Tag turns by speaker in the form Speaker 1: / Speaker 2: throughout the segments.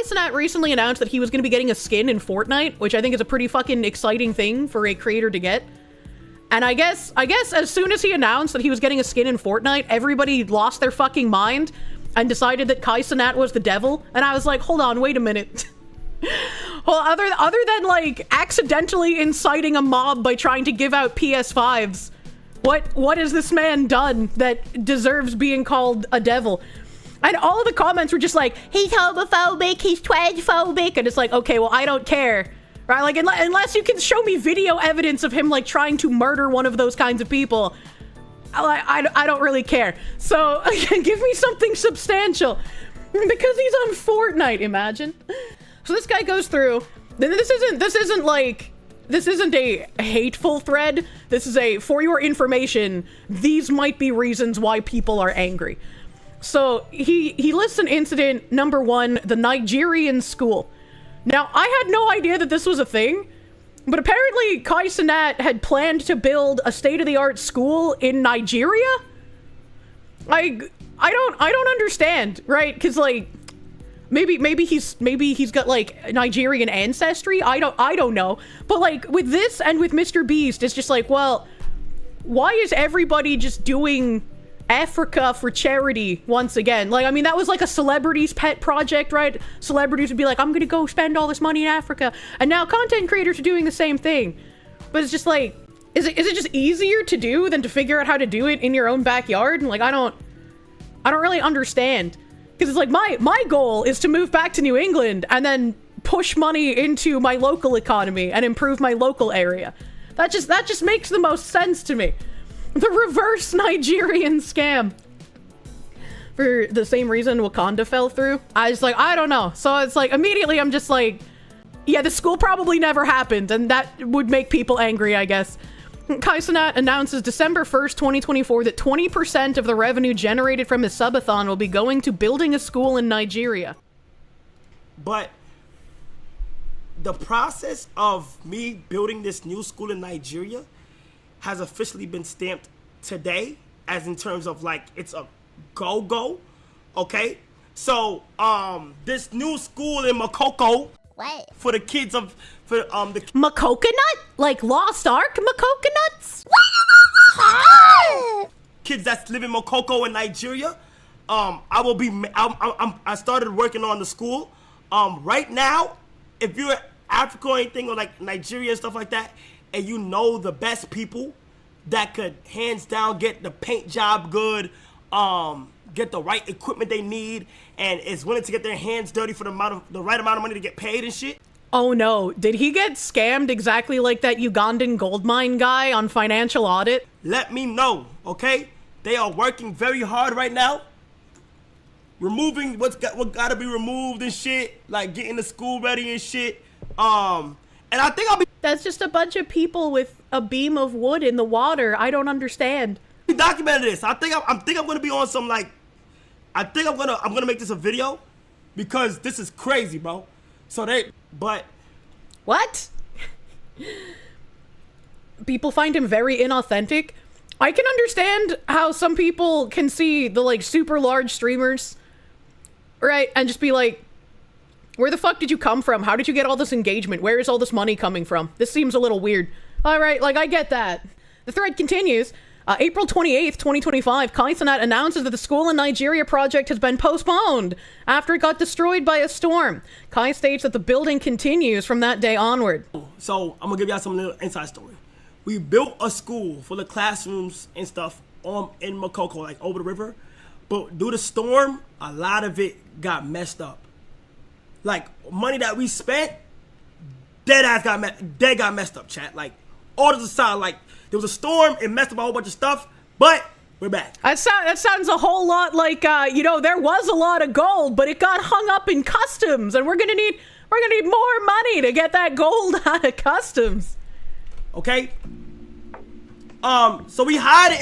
Speaker 1: Cenat recently announced that he was going to be getting a skin in Fortnite, which I think is a pretty fucking exciting thing for a creator to get. And I guess as soon as he announced that he was getting a skin in Fortnite, everybody lost their fucking mind and decided that Kai Cenat was the devil. And I was like, hold on, wait a minute. Well, other than like accidentally inciting a mob by trying to give out PS5s, what has this man done that deserves being called a devil? And all of the comments were just like, he's homophobic, he's transphobic, and it's like, okay, well, I don't care, right? Like, unless you can show me video evidence of him, like, trying to murder one of those kinds of people, I don't really care. So, give me something substantial, because he's on Fortnite, imagine. So this guy goes through, this isn't a hateful thread, this is a, for your information, these might be reasons why people are angry. So he lists an incident, number 1, the Nigerian school. Now, I had no idea that this was a thing, but apparently Kai Cenat had planned to build a state-of-the-art school in Nigeria? I don't understand, right? Because like, maybe he's got like Nigerian ancestry. I don't know. But like with this and with Mr. Beast, it's just like, well, why is everybody just doing Africa for charity once again? Like, I mean, that was like a celebrity's pet project, right? Celebrities would be like, I'm gonna go spend all this money in Africa. And now content creators are doing the same thing. But it's just like, is it just easier to do than to figure out how to do it in your own backyard? And like, I don't really understand. Because it's like, my goal is to move back to New England and then push money into my local economy and improve my local area. That just makes the most sense to me. The reverse Nigerian scam. For the same reason Wakanda fell through. I was like, I don't know. So it's like, immediately I'm just like, yeah, the school probably never happened, and that would make people angry, I guess. Kai Cenat announces December 1st, 2024 that 20% of the revenue generated from his subathon will be going to building a school in Nigeria.
Speaker 2: But the process of me building this new school in Nigeria has officially been stamped today, as in terms of like, it's a go-go, okay? So, this new school in Makoko,
Speaker 3: what?
Speaker 2: For the kids of, the...
Speaker 1: Macoconut? Like Lost Ark Macoconuts?
Speaker 2: Kids that live in Makoko in Nigeria, I started working on the school. Right now, if you're Africa or anything, or like Nigeria and stuff like that, and you know the best people that could hands down get the paint job good, get the right equipment they need, and is willing to get their hands dirty for the right amount of money to get paid and shit.
Speaker 1: Oh no, did he get scammed exactly like that Ugandan gold mine guy on Financial Audit?
Speaker 2: Let me know, okay? They are working very hard right now, removing what gotta be removed and shit, like getting the school ready and shit. And I think I'll be...
Speaker 1: That's just a bunch of people with a beam of wood in the water. I don't understand.
Speaker 2: Documented this. I think I'm gonna be on some like... I think I'm gonna make this a video, because this is crazy, bro. So but...
Speaker 1: What? People find him very inauthentic. I can understand how some people can see the like super large streamers, right? And just be like, where the fuck did you come from? How did you get all this engagement? Where is all this money coming from? This seems a little weird. All right, like I get that. The thread continues. April 28th, 2025, Kai Cenat announces that the school in Nigeria project has been postponed after it got destroyed by a storm. Kai states that the building continues from that day onward.
Speaker 2: So I'm gonna give y'all some little inside story. We built a school full of classrooms and stuff in Makoko, like over the river. But due to storm, a lot of it got messed up. Like money that we spent, dead got messed up, chat. Like all to the side, like there was a storm, it messed up a whole bunch of stuff, but we're back. That
Speaker 1: sounds a whole lot like, you know, there was a lot of gold, but it got hung up in customs, and we're gonna need more money to get that gold out of customs.
Speaker 2: Okay. So we hired an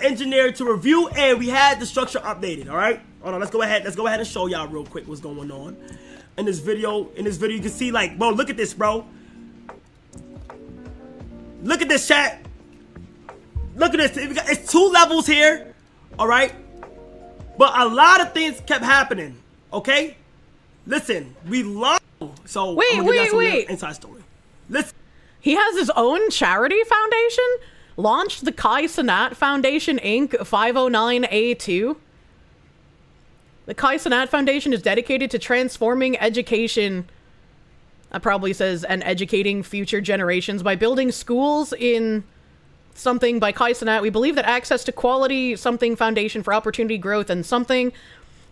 Speaker 2: engineer to review, and we had the structure updated. All right. Hold on. Let's go ahead and show y'all real quick what's going on in this video. In this video, you can see like, bro, look at this, bro. Look at this, chat. Look at this. It's 2 levels here. All right. But a lot of things kept happening. Okay. Listen, we love. So
Speaker 1: Wait.
Speaker 2: Inside story. Listen.
Speaker 1: He has his own charity foundation, launched the Kai Cenat Foundation Inc. 509A2. The Kai Cenat Foundation is dedicated to transforming education, that probably says, and educating future generations by building schools in something by Kai Cenat. We believe that access to quality something foundation for opportunity growth and something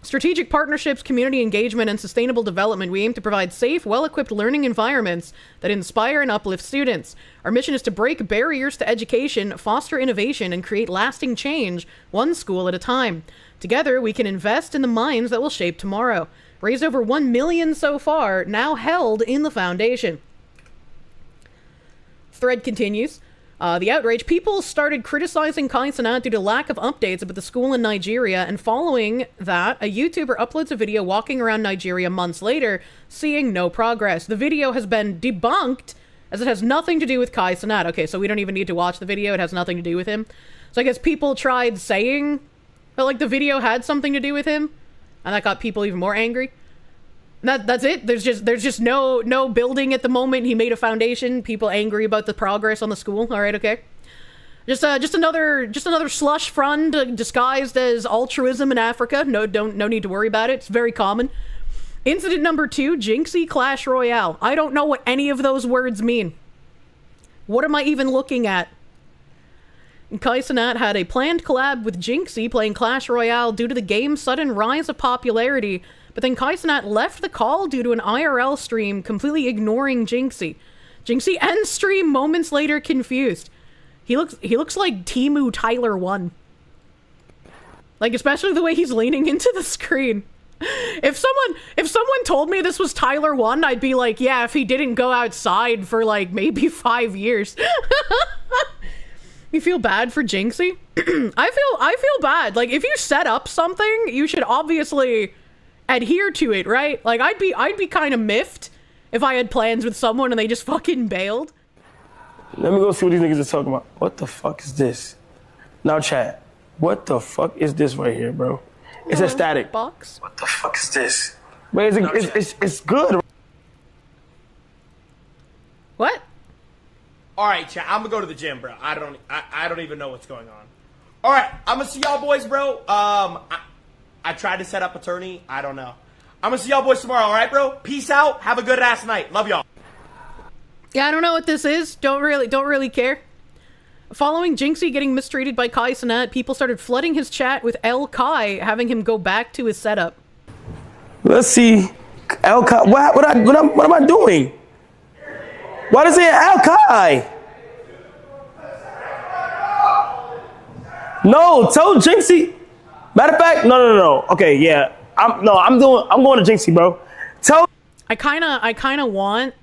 Speaker 1: strategic partnerships, community engagement, and sustainable development. We aim to provide safe, well-equipped learning environments that inspire and uplift students. Our mission is to break barriers to education, foster innovation, and create lasting change, one school at a time. Together, we can invest in the minds that will shape tomorrow. Raised over $1 million so far, now held in the foundation. Thread continues. The outrage. People started criticizing Kai Cenat due to lack of updates about the school in Nigeria, and following that, a YouTuber uploads a video walking around Nigeria months later, seeing no progress. The video has been debunked, as it has nothing to do with Kai Cenat. Okay, so we don't even need to watch the video. It has nothing to do with him. So I guess people tried saying that, like, the video had something to do with him, and that got people even more angry. That's it. There's just no building at the moment. He made a foundation. People angry about the progress on the school. All right, okay. Just another slush fund disguised as altruism in Africa. No need to worry about it. It's very common. Incident number 2, Jinxie Clash Royale. I don't know what any of those words mean. What am I even looking at? Kai Cenat had a planned collab with Jinxie playing Clash Royale due to the game's sudden rise of popularity. But then Kai Cenat left the call due to an IRL stream, completely ignoring Jinxie. Jinxie ends stream moments later, confused. He looks like Temu Tyler 1. Like, especially the way he's leaning into the screen. If someone told me this was Tyler 1, I'd be like, yeah, if he didn't go outside for like maybe 5 years. You feel bad for Jinxie? I feel bad. Like, if you set up something, you should obviously adhere to it, right? Like, I'd be kind of miffed if I had plans with someone and they just fucking bailed.
Speaker 2: Let me go see what these niggas are talking about. What the fuck is this? Now, chat. What the fuck is this right here, bro? It's a static
Speaker 1: box.
Speaker 2: What the fuck is this? But it's good.
Speaker 1: What?
Speaker 3: All right, chat. I'm gonna go to the gym, bro. I don't even know what's going on. All right, I'm gonna see y'all boys, bro. I tried to set up attorney. I don't know. I'm gonna see y'all boys tomorrow, all right, bro? Peace out. Have a good ass night. Love y'all.
Speaker 1: Yeah, I don't know what this is. Don't really care. Following Jinxie getting mistreated by Kai Cenat, people started flooding his chat with El Kai, having him go back to his setup.
Speaker 2: Let's see. El Kai. What am I doing? Why does it say El Kai? No, tell Jinxie. Matter of fact, no. Okay, yeah. I'm going to Jinxie, bro.
Speaker 1: I kinda want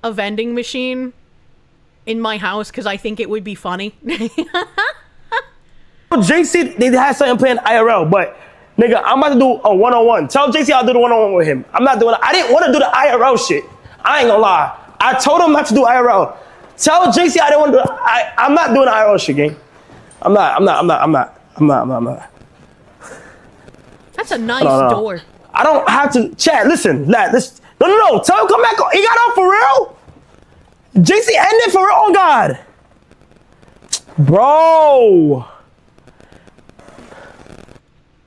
Speaker 1: a vending machine in my house because I think it would be funny.
Speaker 2: Jinxie, they had something planned IRL, but nigga, I'm about to do a one-on-one. Tell Jinxie I'll do the one-on-one with him. I'm not doing it. I didn't want to do the IRL shit. I ain't gonna lie. I told him not to do IRL. Tell Jinxie I didn't want to do it. I'm not doing the IRL shit, gang. I'm not.
Speaker 1: That's a nice door.
Speaker 2: I don't have to chat. Listen, lad. No. Tell him come back. He got on for real. JC ended for real. Oh God, bro.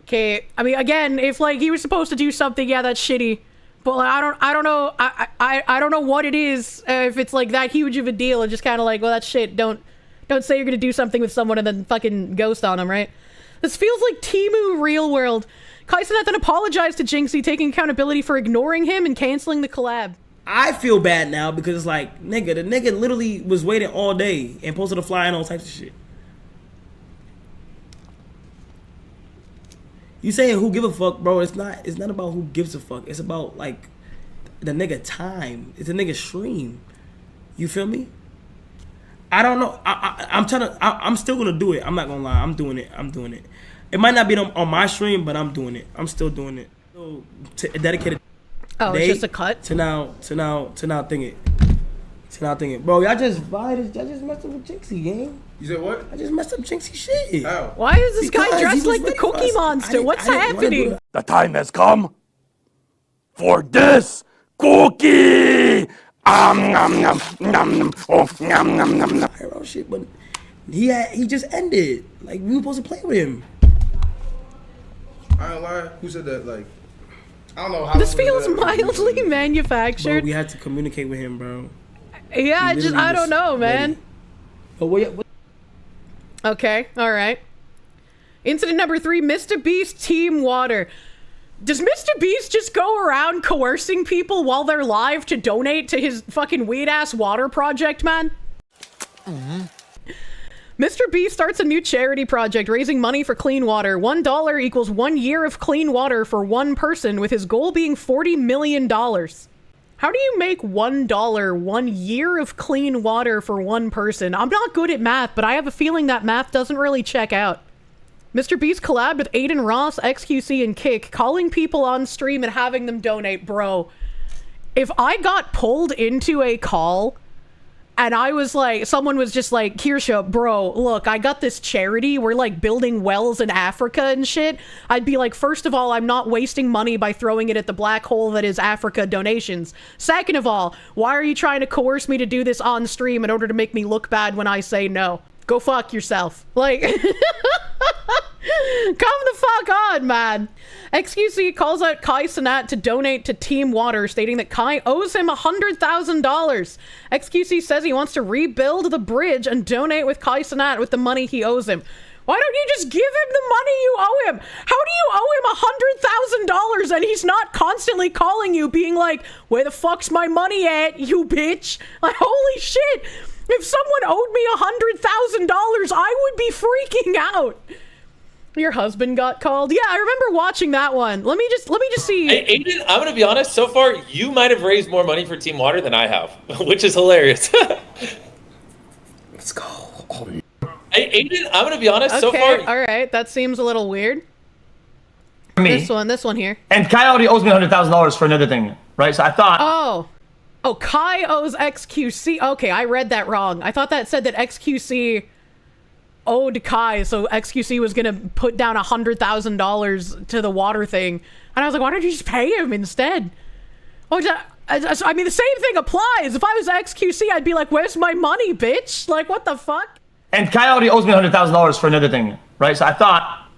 Speaker 1: Okay, I mean, again, if like he was supposed to do something, yeah, that's shitty. But like, I don't know. I don't know what it is. If it's like that huge of a deal, and just kind of like, well, that's shit. Don't say you're gonna do something with someone and then fucking ghost on them, right? This feels like Temu Real World. Kai Cenat then apologized to Jinxie, taking accountability for ignoring him and canceling the collab.
Speaker 2: I feel bad now because it's like, nigga, the nigga literally was waiting all day and posted a flyer and all types of shit. You saying who give a fuck, bro? It's not about who gives a fuck. It's about like the nigga time. It's a nigga stream. You feel me? I don't know. I'm still gonna do it. I'm not gonna lie. I'm doing it. It might not be on my stream, but I'm doing it. I'm still doing it. So, dedicated.
Speaker 1: Oh, it's just a cut.
Speaker 2: To now think it. Bro, y'all just messed up with Jinxie, gang.
Speaker 3: You said what?
Speaker 2: I just messed up Jinxie shit.
Speaker 3: How?
Speaker 1: Why is this guy dressed like the Cookie Monster? What's happening?
Speaker 4: The time has come for this cookie. Nom, nom, nom, oh, nom, nom, nom, nom.
Speaker 2: Oh shit, but he just ended. Like we were supposed to play with him.
Speaker 5: I don't lie. Who said that? Like, I don't know how.
Speaker 1: This feels mildly manufactured.
Speaker 2: Bro, we had to communicate with him, bro.
Speaker 1: Yeah, I don't know, man.
Speaker 2: But what?
Speaker 1: Okay, all right. Incident number 3, Mr. Beast Team Water. Does Mr. Beast just go around coercing people while they're live to donate to his fucking weird-ass water project, man? Mr. Beast starts a new charity project raising money for clean water. $1 equals 1 year of clean water for one person, with his goal being $40 million. How do you make $1 1 year of clean water for one person? I'm not good at math, but I have a feeling that math doesn't really check out. Mr. Beast collabed with Aiden Ross, XQC, and Kick, calling people on stream and having them donate. Bro, if I got pulled into a call and I was like, someone was just like, Kirsche, bro, look, I got this charity. We're like building wells in Africa and shit. I'd be like, first of all, I'm not wasting money by throwing it at the black hole that is Africa donations. Second of all, why are you trying to coerce me to do this on stream in order to make me look bad when I say no? Go fuck yourself. Like, come the fuck on, man. XQC calls out Kai Cenat to donate to Team Water, stating that Kai owes him $100,000. XQC says he wants to rebuild the bridge and donate with Kai Cenat with the money he owes him. Why don't you just give him the money you owe him? How do you owe him $100,000 and he's not constantly calling you being like, where the fuck's my money at, you bitch? Like, holy shit. If someone owed me $100,000, I would be freaking out. Your husband got called? Yeah, I remember watching that one. Let me just see.
Speaker 6: Hey, Aiden, I'm gonna be honest. So far, you might have raised more money for Team Water than I have, which is hilarious.
Speaker 2: Let's go. Oh.
Speaker 6: Hey, Aiden, I'm gonna be honest.
Speaker 1: Okay,
Speaker 6: So far,
Speaker 1: all right, that seems a little weird.
Speaker 7: Me.
Speaker 1: This one here.
Speaker 7: And Kai already owes me $100,000 for another thing, right? So I thought.
Speaker 1: Oh, Kai owes XQC. Okay, I read that wrong. I thought that said that XQC owed Kai, so XQC was gonna put down $100,000 to the water thing. And I was like, why don't you just pay him instead? Oh, I mean, the same thing applies. If I was XQC, I'd be like, where's my money, bitch? Like, what the fuck?
Speaker 7: And Kai already owes me $100,000 for another thing, right? So I thought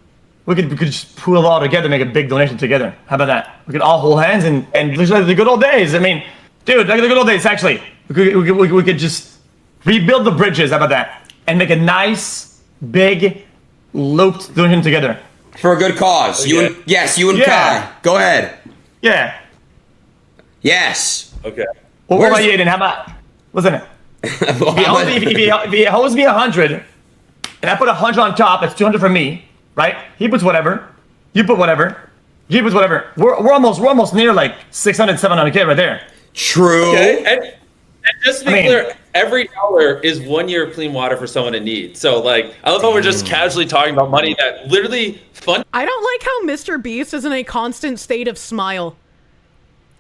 Speaker 7: we could just pool it all together, make a big donation together. How about that? We could all hold hands and look like the good old days. I mean, dude, like the good old days, actually. We could just rebuild the bridges, how about that? And make a nice, big, looped donation together.
Speaker 8: For a good cause.
Speaker 6: Okay.
Speaker 8: You and Kai. Go ahead.
Speaker 7: Yeah.
Speaker 8: Yes.
Speaker 6: okay.
Speaker 7: Well, what about you, Aiden? How about, listen, if he owes me 100, and I put 100 on top, that's 200 for me, right? He puts whatever, you put whatever, he puts whatever. We're almost near like 600, 700K right there.
Speaker 8: True.
Speaker 6: Okay. And just to be clear, every dollar is 1 year of clean water for someone in need. So, like, I love how we're just casually talking about money that literally fund.
Speaker 1: I don't like how Mr. Beast is in a constant state of smile.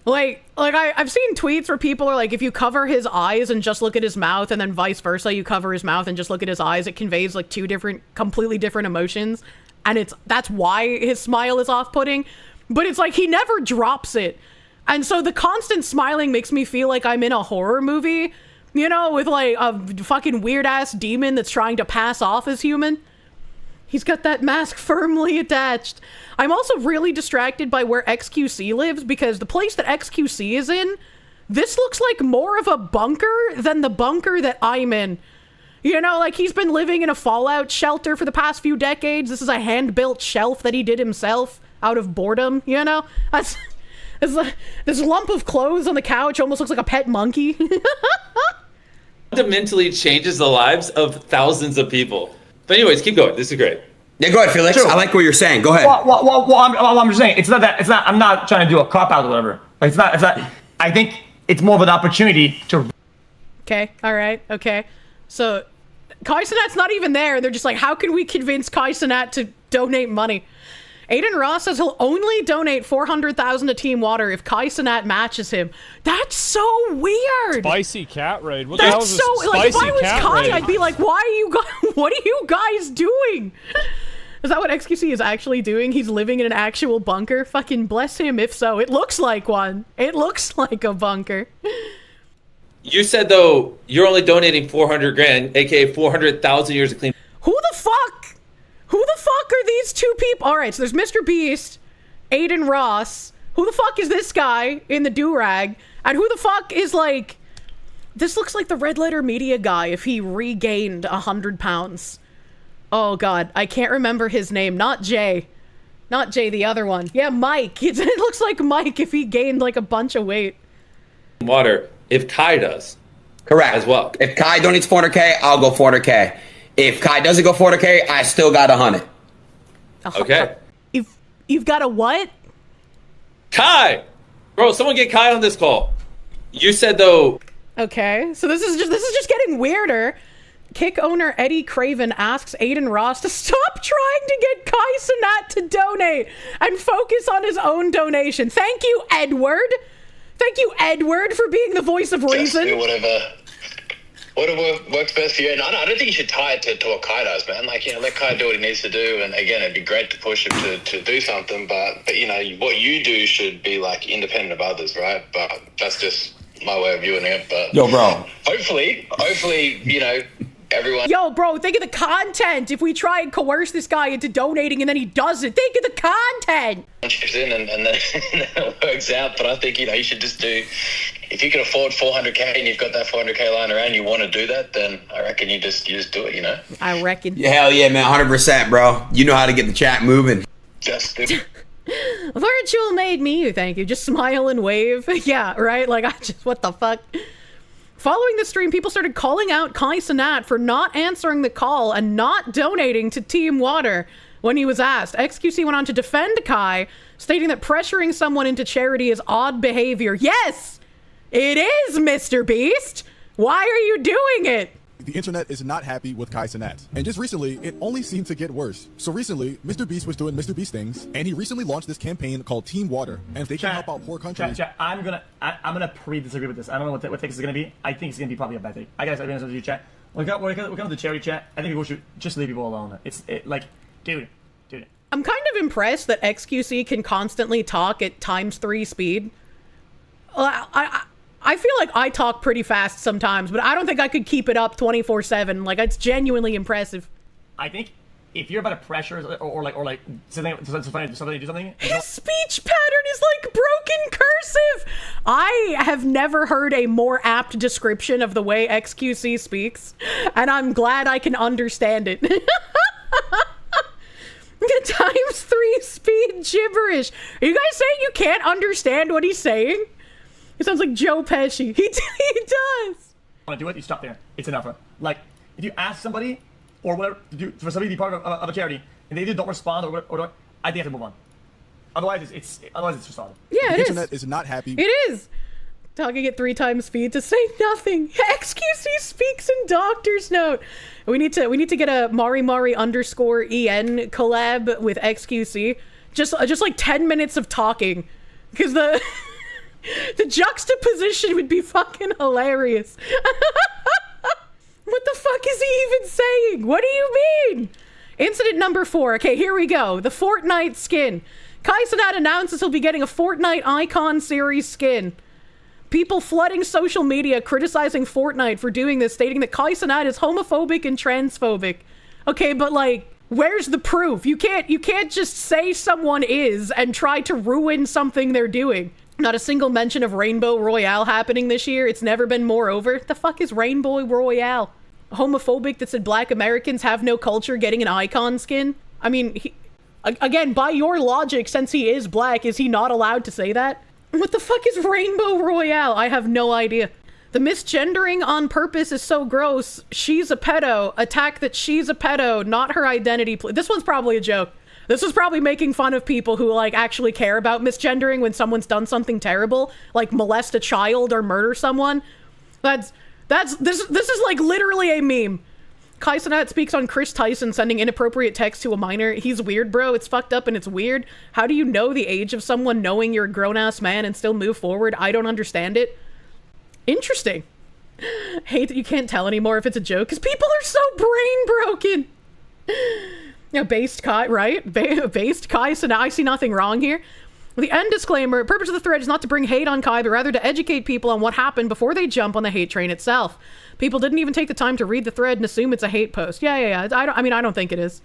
Speaker 1: Like I've seen tweets where people are like, if you cover his eyes and just look at his mouth, and then vice versa, you cover his mouth and just look at his eyes, it conveys like two completely different emotions, and that's why his smile is off-putting. But it's like he never drops it, and so the constant smiling makes me feel like I'm in a horror movie, you know, with like a fucking weird-ass demon that's trying to pass off as human. He's got that mask firmly attached. I'm also really distracted by where XQC lives, because the place that XQC is in, this looks like more of a bunker than the bunker that I'm in. You know, like he's been living in a fallout shelter for the past few decades. This is a hand-built shelf that he did himself out of boredom, you know? This lump of clothes on the couch almost looks like a pet monkey.
Speaker 6: Fundamentally changes the lives of thousands of people. But anyways, keep going. This is great.
Speaker 8: Yeah, go ahead, Felix.
Speaker 7: True.
Speaker 8: I like what you're saying. Go ahead.
Speaker 7: Well, I'm just saying, I'm not trying to do a cop-out or whatever. Like, it's not, I think it's more of an opportunity to...
Speaker 1: Okay, all right, okay. So, Kai Cenat's not even there. They're just like, how can we convince Kai Cenat to donate money? Aiden Ross says he'll only donate $400,000 to Team Water if Kai Cenat matches him. That's so weird.
Speaker 9: Spicy cat raid. What the hell
Speaker 1: That's
Speaker 9: is
Speaker 1: so
Speaker 9: this
Speaker 1: like if
Speaker 9: spicy
Speaker 1: I was
Speaker 9: cat
Speaker 1: Kai,
Speaker 9: raid?
Speaker 1: I'd be like, why are you guys? What are you guys doing? Is that what XQC is actually doing? He's living in an actual bunker? Fucking bless him if so. It looks like one. It looks like a bunker.
Speaker 6: You said, though, you're only donating 400 grand, aka 400,000 years of clean.
Speaker 1: Who the fuck? Who the fuck are these two people? All right, so there's Mr. Beast, Aiden Ross. Who the fuck is this guy in the do-rag? And who the fuck is like... This looks like the Red Letter Media guy if he regained 100 pounds. Oh god, I can't remember his name. Not Jay. Not Jay, the other one. Yeah, Mike. It looks like Mike if he gained like a bunch of weight.
Speaker 6: Water, if Kai does.
Speaker 8: Correct.
Speaker 6: As well.
Speaker 8: If Kai donates 400K, I'll go 400K. If Kai doesn't go 400K, I still got 100.
Speaker 6: Okay.
Speaker 1: You've got a what?
Speaker 6: Kai! Bro, someone get Kai on this call. You said, though...
Speaker 1: Okay, so this is just getting weirder. Kick owner Eddie Craven asks Aiden Ross to stop trying to get Kai Cenat to donate and focus on his own donation. Thank you, Edward. Thank you, Edward, for being the voice of reason.
Speaker 9: Just do whatever works best for you. And I don't think you should tie it to what Kai does, man. Like, let Kai do what he needs to do. And again, it'd be great to push him to do something. But what you do should be like independent of others, right? But that's just my way of viewing it. But
Speaker 8: yo, bro.
Speaker 9: Hopefully, everyone.
Speaker 1: Yo, bro, think of the content. If we try and coerce this guy into donating and then he doesn't, think of the content.
Speaker 9: Chips in and then it works out. But I think you should just do. If you can afford 400K and you've got that 400K lying around, you want to do that, then I reckon you just do it.
Speaker 1: I reckon.
Speaker 8: Yeah, hell yeah, man, 100%, bro. You know how to get the chat moving.
Speaker 9: Just do.
Speaker 1: Virtual made me, thank you. Just smile and wave. Yeah, right? Like, what the fuck? Following the stream, people started calling out Kai Cenat for not answering the call and not donating to Team Water when he was asked. XQC went on to defend Kai, stating that pressuring someone into charity is odd behavior. Yes, it is, Mr. Beast. Why are you doing it?
Speaker 10: The internet is not happy with Kai Cenat. And just recently, it only seemed to get worse. So recently, Mr. Beast was doing Mr. Beast things, and he recently launched this campaign called Team Water. And if they can help out poor countries...
Speaker 7: I'm gonna pre-disagree with this. I don't know what take this is gonna be. I think it's gonna be probably a bad thing. I gotta say, to you, chat. When it comes to the charity chat, I think we should just leave people alone. Dude.
Speaker 1: I'm kind of impressed that XQC can constantly talk at ×3 speed. I feel like I talk pretty fast sometimes, but I don't think I could keep it up 24/7. Like, it's genuinely impressive.
Speaker 7: I think if you're about to pressure or something to do something.
Speaker 1: His speech pattern is like broken cursive. I have never heard a more apt description of the way XQC speaks, and I'm glad I can understand it. ×3 speed gibberish. Are you guys saying you can't understand what he's saying? It sounds like Joe Pesci. He does.
Speaker 7: Want to do it? You stop there. It's enough. Like, if you ask somebody or whatever to do for somebody to be part of a charity and they either don't respond or I think you have to move on. Otherwise, it's just odd.
Speaker 1: Yeah,
Speaker 10: the internet is not happy.
Speaker 1: It is. Talking at 3 times speed to say nothing. XQC speaks in doctor's note. We need to get a Mari _EN collab with XQC. Just like 10 minutes of talking, because the juxtaposition would be fucking hilarious. What the fuck is he even saying? What do you mean? Incident number 4. Okay, here we go. The Fortnite skin. Kai Cenat announces he'll be getting a Fortnite Icon Series skin. People flooding social media criticizing Fortnite for doing this, stating that Kai Cenat is homophobic and transphobic. Okay, but like, where's the proof? You can't just say someone is and try to ruin something they're doing. Not a single mention of Rainbow Royale happening this year. It's never been more over. The fuck is Rainbow Royale? Homophobic that said black Americans have no culture getting an icon skin? I mean, again, by your logic, since he is black, is he not allowed to say that? What the fuck is Rainbow Royale? I have no idea. The misgendering on purpose is so gross. She's a pedo. Attack that she's a pedo, not her identity. This one's probably a joke. This is probably making fun of people who like actually care about misgendering when someone's done something terrible, like molest a child or murder someone. This is like literally a meme. Kai Cenat speaks on Chris Tyson sending inappropriate text to a minor. He's weird, bro. It's fucked up and it's weird. How do you know the age of someone knowing you're a grown-ass man and still move forward? I don't understand it. Interesting. Hate that you can't tell anymore if it's a joke, because people are so brain broken. Yeah, based Kai, right? Based Kai, so now I see nothing wrong here. The end disclaimer, purpose of the thread is not to bring hate on Kai, but rather to educate people on what happened before they jump on the hate train itself. People didn't even take the time to read the thread and assume it's a hate post. Yeah. I don't think it is.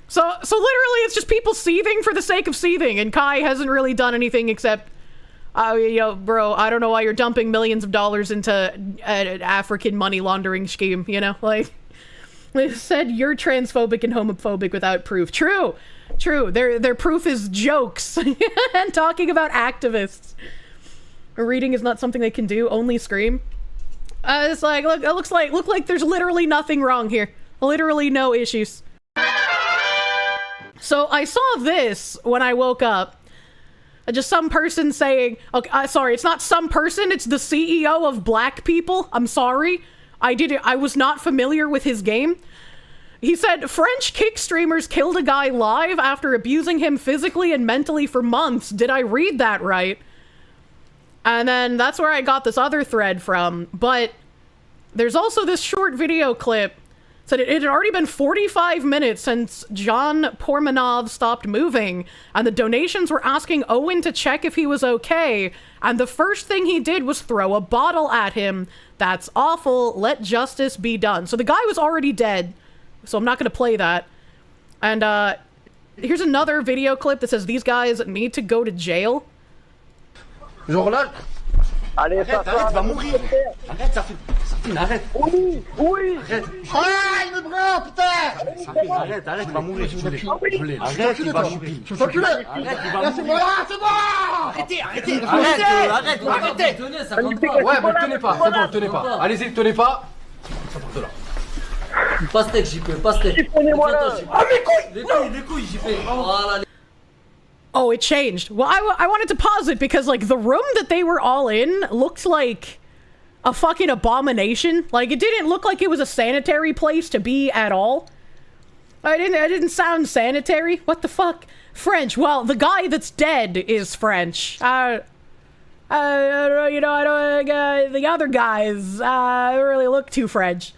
Speaker 1: So literally it's just people seething for the sake of seething, and Kai hasn't really done anything except, bro, I don't know why you're dumping millions of dollars into an African money laundering scheme, like, they said you're transphobic and homophobic without proof. True. Their proof is jokes and talking about activists. Reading is not something they can do, only scream. It's like, look, it looks like there's literally nothing wrong here. Literally no issues. So I saw this when I woke up. Just some person saying, okay, sorry, it's not some person, it's the CEO of Black People. I'm sorry. I was not familiar with his game. He said French kick streamers killed a guy live after abusing him physically and mentally for months. Did I read that right? And then that's where I got this other thread from. But there's also this short video clip. Said it had already been 45 minutes since John Pormanove stopped moving, and the donations were asking Owen to check if he was okay, and the first thing he did was throw a bottle at him. That's awful. Let justice be done. So the guy was already dead, so I'm not going to play that. And here's another video clip that says these guys need to go to jail.
Speaker 11: Allez, arrête, va mourir. Arrête, ça fait arrête. Oui. Arrête. Ah, il me prend, putain. Arrête, il va mourir. Je l'ai. Arrête, il va mourir. Je t'enculé. Arrête, il va mourir. C'est bon. Arrêtez. Arrête. Ouais, mais tenez pas, c'est bon, tenez pas. Allez-y, tenez pas. Ça porte là. Pastèque, JP, pastèque. Prenez-moi là. Ah, mes couilles. Les couilles, JP. Voilà.
Speaker 1: Oh, it changed. Well, I wanted to pause it because, like, the room that they were all in looked like a fucking abomination. Like, it didn't look like it was a sanitary place to be at all. It didn't sound sanitary. What the fuck? French. Well, the guy that's dead is French. The other guys, don't really look too French.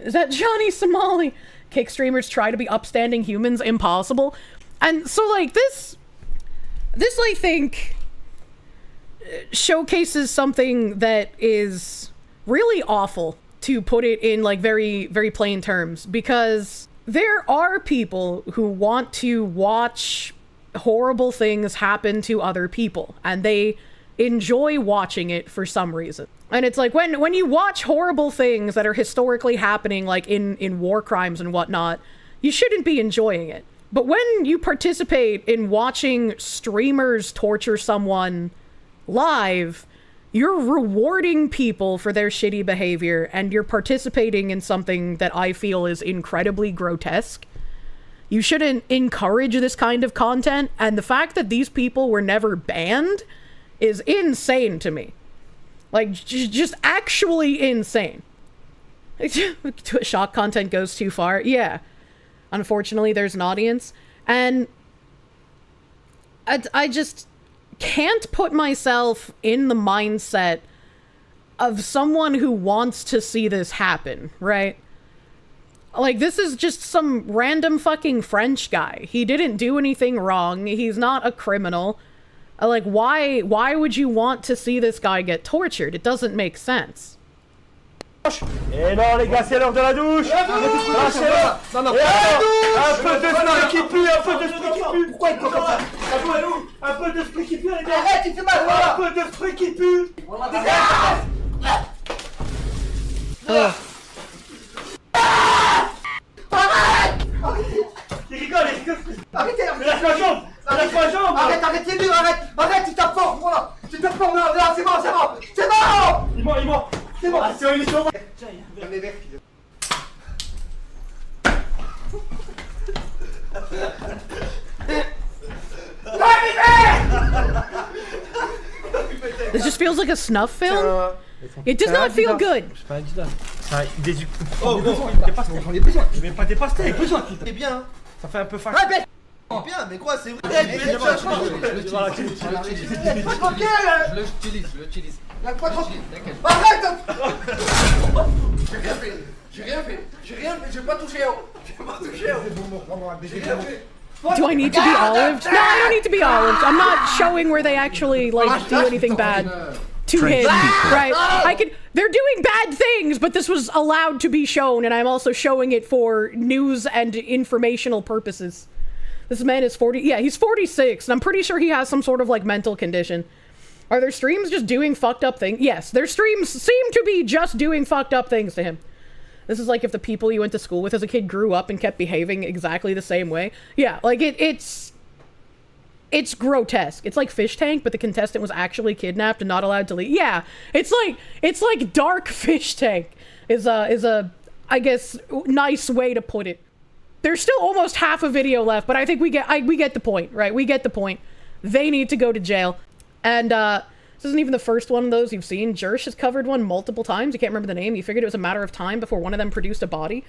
Speaker 1: Is that Johnny Somali? Kick streamers try to be upstanding humans. Impossible. And so, like, this I think showcases something that is really awful, to put it in, like, very, very plain terms, because there are people who want to watch horrible things happen to other people, and they enjoy watching it for some reason. And it's like, when you watch horrible things that are historically happening, like in war crimes and whatnot, you shouldn't be enjoying it. But when you participate in watching streamers torture someone live, you're rewarding people for their shitty behavior, and you're participating in something that I feel is incredibly grotesque. You shouldn't encourage this kind of content, and the fact that these people were never banned is insane to me. Like, just actually insane. Shock content goes too far. Yeah. Unfortunately, there's an audience, and I just can't put myself in the mindset of someone who wants to see this happen, right? Like, this is just some random fucking French guy. He didn't do anything wrong. He's not a criminal. Like, why would you want to see this guy get tortured? It doesn't make sense.
Speaker 11: Et non les gars, c'est l'heure de la douche. Un peu d'esprit qui pue, un peu d'esprit qui pue. Pourquoi il peut comme ça? Un peu d'esprit qui pue les gars. Arrête, il fait mal. Un peu d'esprit qui pue. Arrête. Il rigole. Arrêtez. Lâche ma jambe. Arrêtez-le, arrête, tu tapes fort, voilà. Tu tapes fort, là, c'est bon. Il ment. C'est bon, c'est une histoire. Tiens, il y a mes verres.
Speaker 1: This just feels like a snuff film. It does not feel good.
Speaker 11: Oh, on est besoin. Je vais pas dépasser. Besoin. C'est bien. Ça fait un peu fac. Bien, mais quoi, c'est vrai. Je l'utilise. Pas tranquille. Arrête. J'ai rien fait, j'ai pas touché.
Speaker 1: Do I need to be olived? No, I don't need to be olived. I'm not showing where they actually like do anything bad to him, right? They're doing bad things, but this was allowed to be shown, and I'm also showing it for news and informational purposes. This man is 40, yeah, he's 46, and I'm pretty sure he has some sort of like mental condition. Are their streams just doing fucked up things? Yes, their streams seem to be just doing fucked up things to him. This is like if the people you went to school with as a kid grew up and kept behaving exactly the same way. Yeah, like it's grotesque. It's like Fish Tank, but the contestant was actually kidnapped and not allowed to leave. Yeah, it's like Dark Fish Tank is a I guess nice way to put it. There's still almost half a video left, but I think we get the point, right? We get the point. They need to go to jail. And this isn't even the first one of those you've seen. Kirsche has covered one multiple times. You can't remember the name. You figured it was a matter of time before one of them produced a body.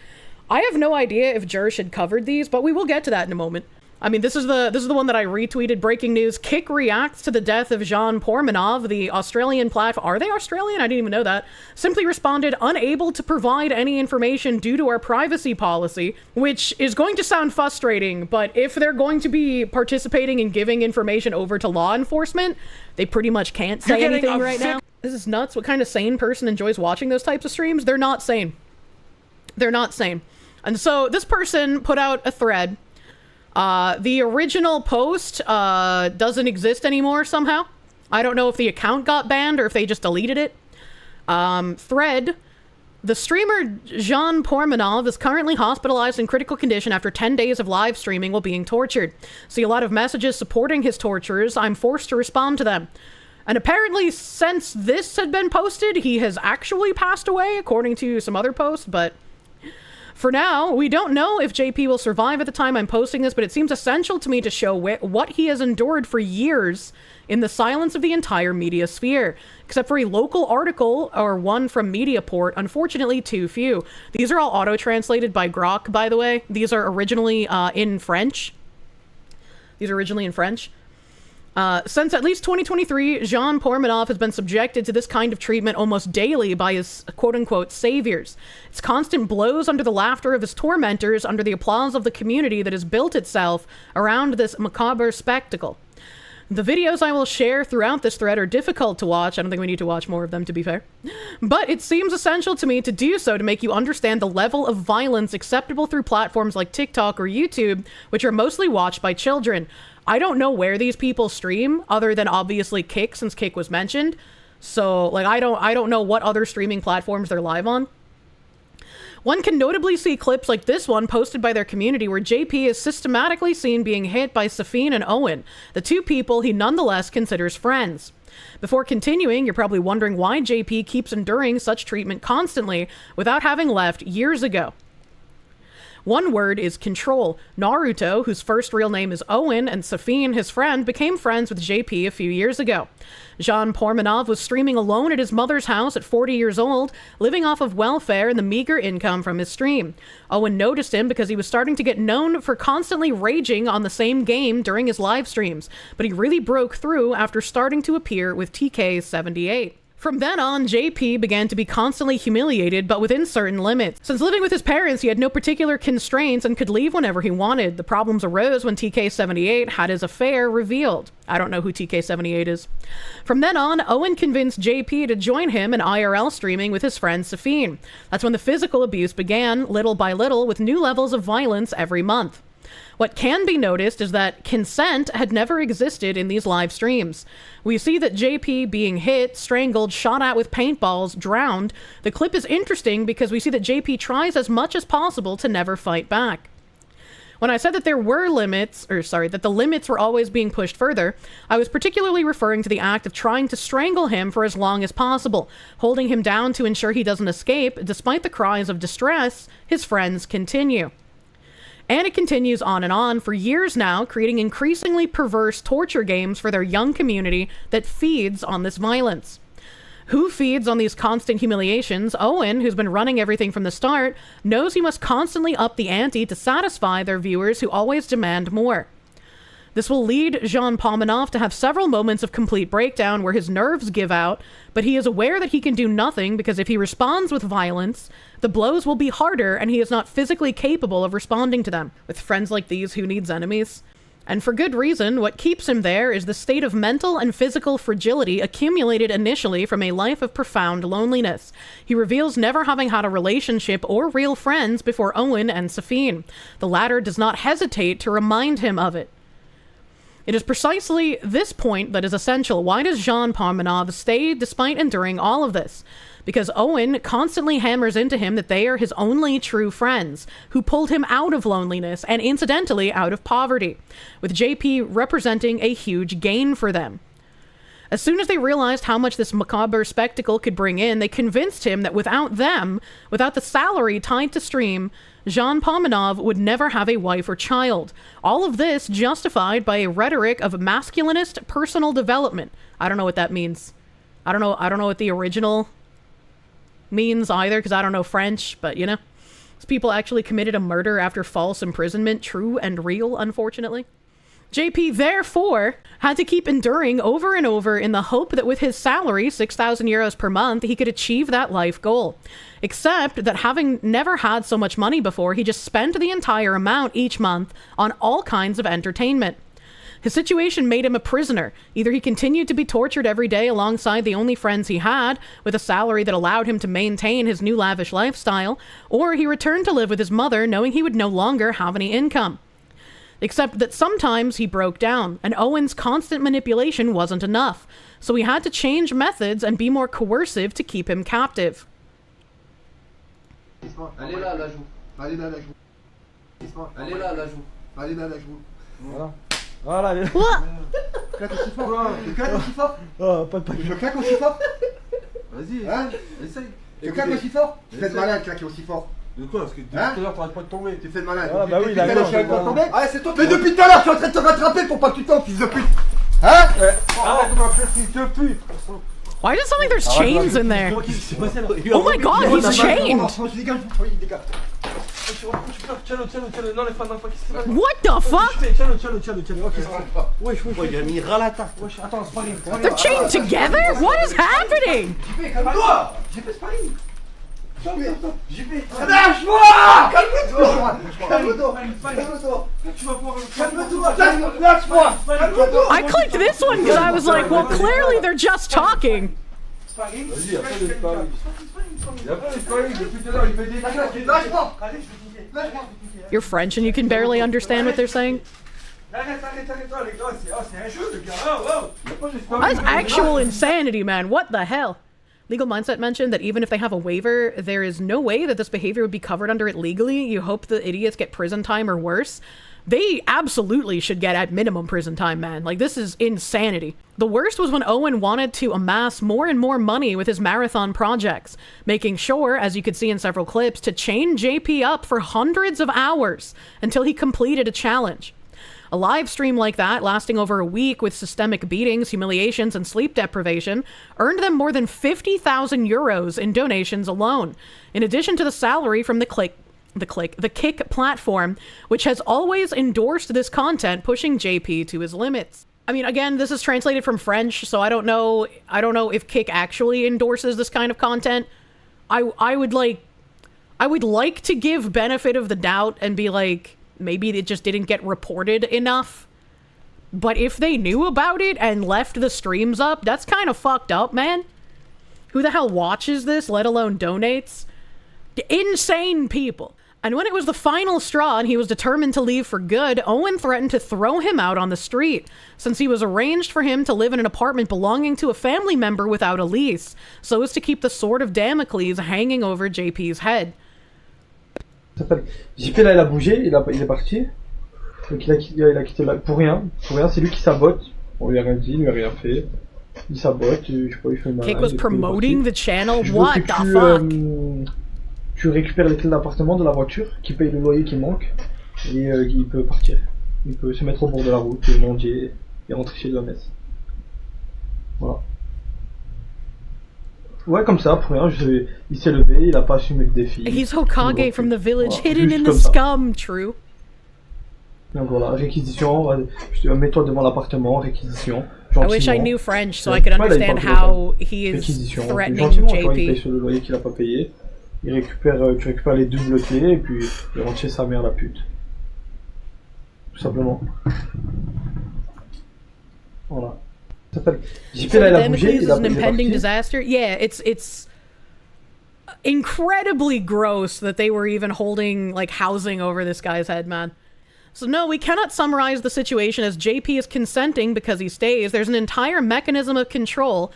Speaker 1: I have no idea if Kirsche had covered these, but we will get to that in a moment. I mean, this is the one that I retweeted. Breaking news: Kick reacts to the death of Jean Pormanove, the Australian platform. Are they Australian? I didn't even know that. Simply responded, unable to provide any information due to our privacy policy, which is going to sound frustrating, but if they're going to be participating in giving information over to law enforcement, they pretty much can't say anything right now. This is nuts. What kind of sane person enjoys watching those types of streams? They're not sane. They're not sane. And so this person put out a thread. The original post doesn't exist anymore somehow. I don't know if the account got banned or if they just deleted it. Thread. The streamer Jean Pormanove is currently hospitalized in critical condition after 10 days of live streaming while being tortured. See a lot of messages supporting his torturers. I'm forced to respond to them. And apparently since this had been posted, he has actually passed away, according to some other posts, but... For now, we don't know if JP will survive at the time I'm posting this, but it seems essential to me to show what he has endured for years in the silence of the entire media sphere. Except for a local article, or one from Mediaport, unfortunately too few. These are all auto-translated by Grok, by the way. These are originally in French. Since at least 2023, Jean Pormanove has been subjected to this kind of treatment almost daily by his quote-unquote saviors. It's constant blows under the laughter of his tormentors, under the applause of the community that has built itself around this macabre spectacle. The videos I will share throughout this thread are difficult to watch. I don't think we need to watch more of them, to be fair. But it seems essential to me to do so to make you understand the level of violence acceptable through platforms like TikTok or YouTube, which are mostly watched by children. I don't know where these people stream, other than obviously Kick, since Kick was mentioned. So, like, I don't know what other streaming platforms they're live on. One can notably see clips like this one posted by their community where JP is systematically seen being hit by Safine and Owen, the two people he nonetheless considers friends. Before continuing, you're probably wondering why JP keeps enduring such treatment constantly without having left years ago. One word is control. Naruto, whose first real name is Owen, and Safine, his friend, became friends with JP a few years ago. Jean Pormanove was streaming alone at his mother's house at 40 years old, living off of welfare and the meager income from his stream. Owen noticed him because he was starting to get known for constantly raging on the same game during his live streams, but he really broke through after starting to appear with TK78. From then on, JP began to be constantly humiliated, but within certain limits. Since living with his parents, he had no particular constraints and could leave whenever he wanted. The problems arose when TK78 had his affair revealed. I don't know who TK78 is. From then on, Owen convinced JP to join him in IRL streaming with his friend Safine. That's when the physical abuse began, little by little, with new levels of violence every month. What can be noticed is that consent had never existed in these live streams. We see that JP being hit, strangled, shot at with paintballs, drowned. The clip is interesting because we see that JP tries as much as possible to never fight back. When I said that there were limits, that the limits were always being pushed further, I was particularly referring to the act of trying to strangle him for as long as possible, holding him down to ensure he doesn't escape. Despite the cries of distress, his friends continue. And it continues on for years now, creating increasingly perverse torture games for their young community that feeds on this violence. Who feeds on these constant humiliations? Owen, who's been running everything from the start, knows he must constantly up the ante to satisfy their viewers who always demand more. This will lead Jean Pormanove to have several moments of complete breakdown where his nerves give out, but he is aware that he can do nothing because if he responds with violence, the blows will be harder and he is not physically capable of responding to them. With friends like these, who needs enemies? And for good reason, what keeps him there is the state of mental and physical fragility accumulated initially from a life of profound loneliness. He reveals never having had a relationship or real friends before Owen and Safine. The latter does not hesitate to remind him of it. It is precisely this point that is essential. Why does Jean Pormanove stay despite enduring all of this? Because Owen constantly hammers into him that they are his only true friends, who pulled him out of loneliness and incidentally out of poverty, with JP representing a huge gain for them. As soon as they realized how much this macabre spectacle could bring in, they convinced him that without them, without the salary tied to stream, Jean Pormanove would never have a wife or child. All of this justified by a rhetoric of masculinist personal development. I don't know what that means. I don't know what the original means either, because I don't know French, but you know. These people actually committed a murder after false imprisonment, true and real, unfortunately. JP, therefore, had to keep enduring over and over in the hope that with his salary, 6,000 euros per month, he could achieve that life goal. Except that having never had so much money before, he just spent the entire amount each month on all kinds of entertainment. His situation made him a prisoner. Either he continued to be tortured every day alongside the only friends he had, with a salary that allowed him to maintain his new lavish lifestyle, or he returned to live with his mother knowing he would no longer have any income. Except that sometimes he broke down, and Owen's constant manipulation wasn't enough, so he had to change methods and be more coercive to keep him captive.
Speaker 5: Allez là, la joue. Allez là, la joue. Allez là, la joue. Allez là, la joue. Voilà. Voilà, allez là.
Speaker 1: What?
Speaker 5: Claque aussi fort. Tu claques aussi fort. Oh, pas de Je claque aussi fort. Vas-y, hein, essaye. Tu claques aussi fort. Tu fais de malin, claquer aussi fort. De quoi? Parce que depuis tout à l'heure, t'arrêtes pas de tomber. Tu fais de malin. Ah bah oui, là, je suis en train de tomber. Ah, c'est toi. Mais depuis tout à l'heure, je suis en train de te rattraper pour pas que tu tombes, fils de pute. Hein? Arrête de m'appeler fils de pute.
Speaker 1: Why does it sound like there's chains in there? Oh my god, he's chained! What the fuck? They're chained together? What is happening? I clicked this one because I was like, well, clearly they're just talking. You're French and you can barely understand what they're saying? That's actual insanity, man. What the hell? Legal Mindset mentioned that even if they have a waiver, there is no way that this behavior would be covered under it legally. You hope the idiots get prison time or worse. They absolutely should get at minimum prison time, man. Like, this is insanity. The worst was when Owen wanted to amass more and more money with his marathon projects, making sure, as you could see in several clips, to chain JP up for hundreds of hours until he completed a challenge. A live stream like that, lasting over a week with systemic beatings, humiliations, and sleep deprivation, earned them more than 50,000 euros in donations alone, in addition to the salary from the Kick platform, which has always endorsed this content, pushing JP to his limits. I mean, again, this is translated from French, so I don't know if Kick actually endorses this kind of content. I would like to give benefit of the doubt and be like, maybe it just didn't get reported enough. But if they knew about it and left the streams up, that's kind of fucked up, man. Who the hell watches this, let alone donates? Insane people. And when it was the final straw and he was determined to leave for good, Owen threatened to throw him out on the street, since he was arranged for him to live in an apartment belonging to a family member without a lease, so as to keep the sword of Damocles hanging over JP's head.
Speaker 12: JP là il a bougé, il est parti, donc il a quitté là pour rien, c'est lui qui sabote, on lui a rien dit, il lui a rien fait, il sabote, je sais pas, il fait mal.
Speaker 1: Kick was promoting the channel, what the fuck?
Speaker 12: Tu récupères les clés d'appartement de la voiture, qui paye le loyer qui manque, et il peut partir, il peut se mettre au bord de la route, et manger, et rentrer chez lui à Metz. Voilà. Ouais, comme ça, pour rien, il s'est levé, il a pas assumé le défi.
Speaker 1: He's Hokage from the village, hidden in the scum, true.
Speaker 12: Donc voilà, réquisition, mets-toi devant l'appartement, réquisition.
Speaker 1: I wish I knew French so I could understand how he is threatening
Speaker 12: Gentiment, tu vois, il paye
Speaker 1: JP.
Speaker 12: sur le loyer qu'il a pas payé. Tu récupères les doubles clés et puis il rentre chez sa mère, la pute. Tout simplement. Voilà. Ça s'appelle. JP là, il a bougé, il a
Speaker 1: an impending disaster. Yeah, it's incredibly gross that they were even holding like housing over this guy's head, man. So no, we cannot summarize the situation as JP is consenting because he stays. There's an entire mechanism of control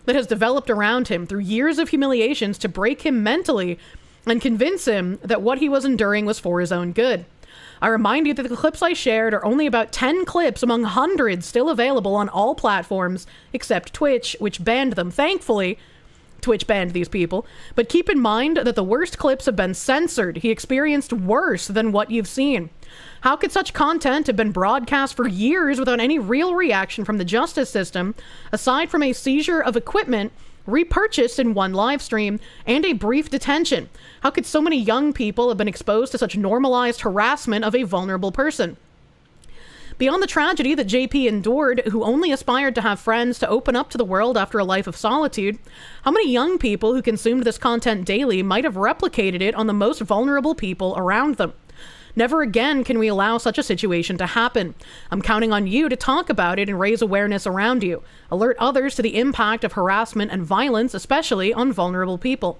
Speaker 1: that has developed around him through years of humiliations to break him mentally and convince him that what he was enduring was for his own good. I remind you that the clips I shared are only about 10 clips among hundreds still available on all platforms except Twitch, which banned them. Thankfully, Twitch banned these people. But keep in mind that the worst clips have been censored. He experienced worse than what you've seen. How could such content have been broadcast for years without any real reaction from the justice system, aside from a seizure of equipment repurchased in one live stream and a brief detention? How could so many young people have been exposed to such normalized harassment of a vulnerable person? Beyond the tragedy that JP endured, who only aspired to have friends to open up to the world after a life of solitude, how many young people who consumed this content daily might have replicated it on the most vulnerable people around them? Never again can we allow such a situation to happen. I'm counting on you to talk about it and raise awareness around you. Alert others to the impact of harassment and violence, especially on vulnerable people.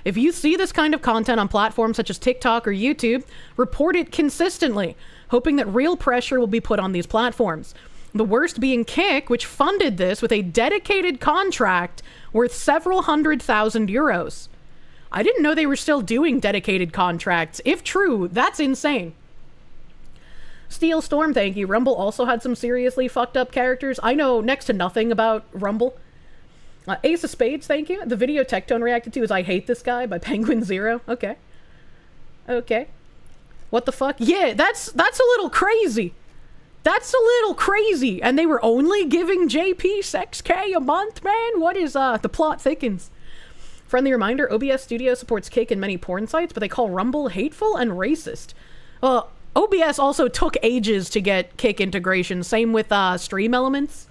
Speaker 1: If you see this kind of content on platforms such as TikTok or YouTube, report it consistently, hoping that real pressure will be put on these platforms. The worst being Kick, which funded this with a dedicated contract worth several €100,000. I didn't know they were still doing dedicated contracts. If true, that's insane. Steel Storm, thank you. Rumble also had some seriously fucked up characters. I know next to nothing about Rumble. Ace of Spades, thank you. The video Tectone reacted to is I Hate This Guy by Penguin Zero. Okay. Okay. What the fuck? Yeah, that's a little crazy. That's a little crazy. And they were only giving JP 6K a month, man? What is, the plot thickens. Friendly reminder, OBS Studio supports Kick in many porn sites, but they call Rumble hateful and racist. OBS also took ages to get Kick integration. Same with Stream Elements.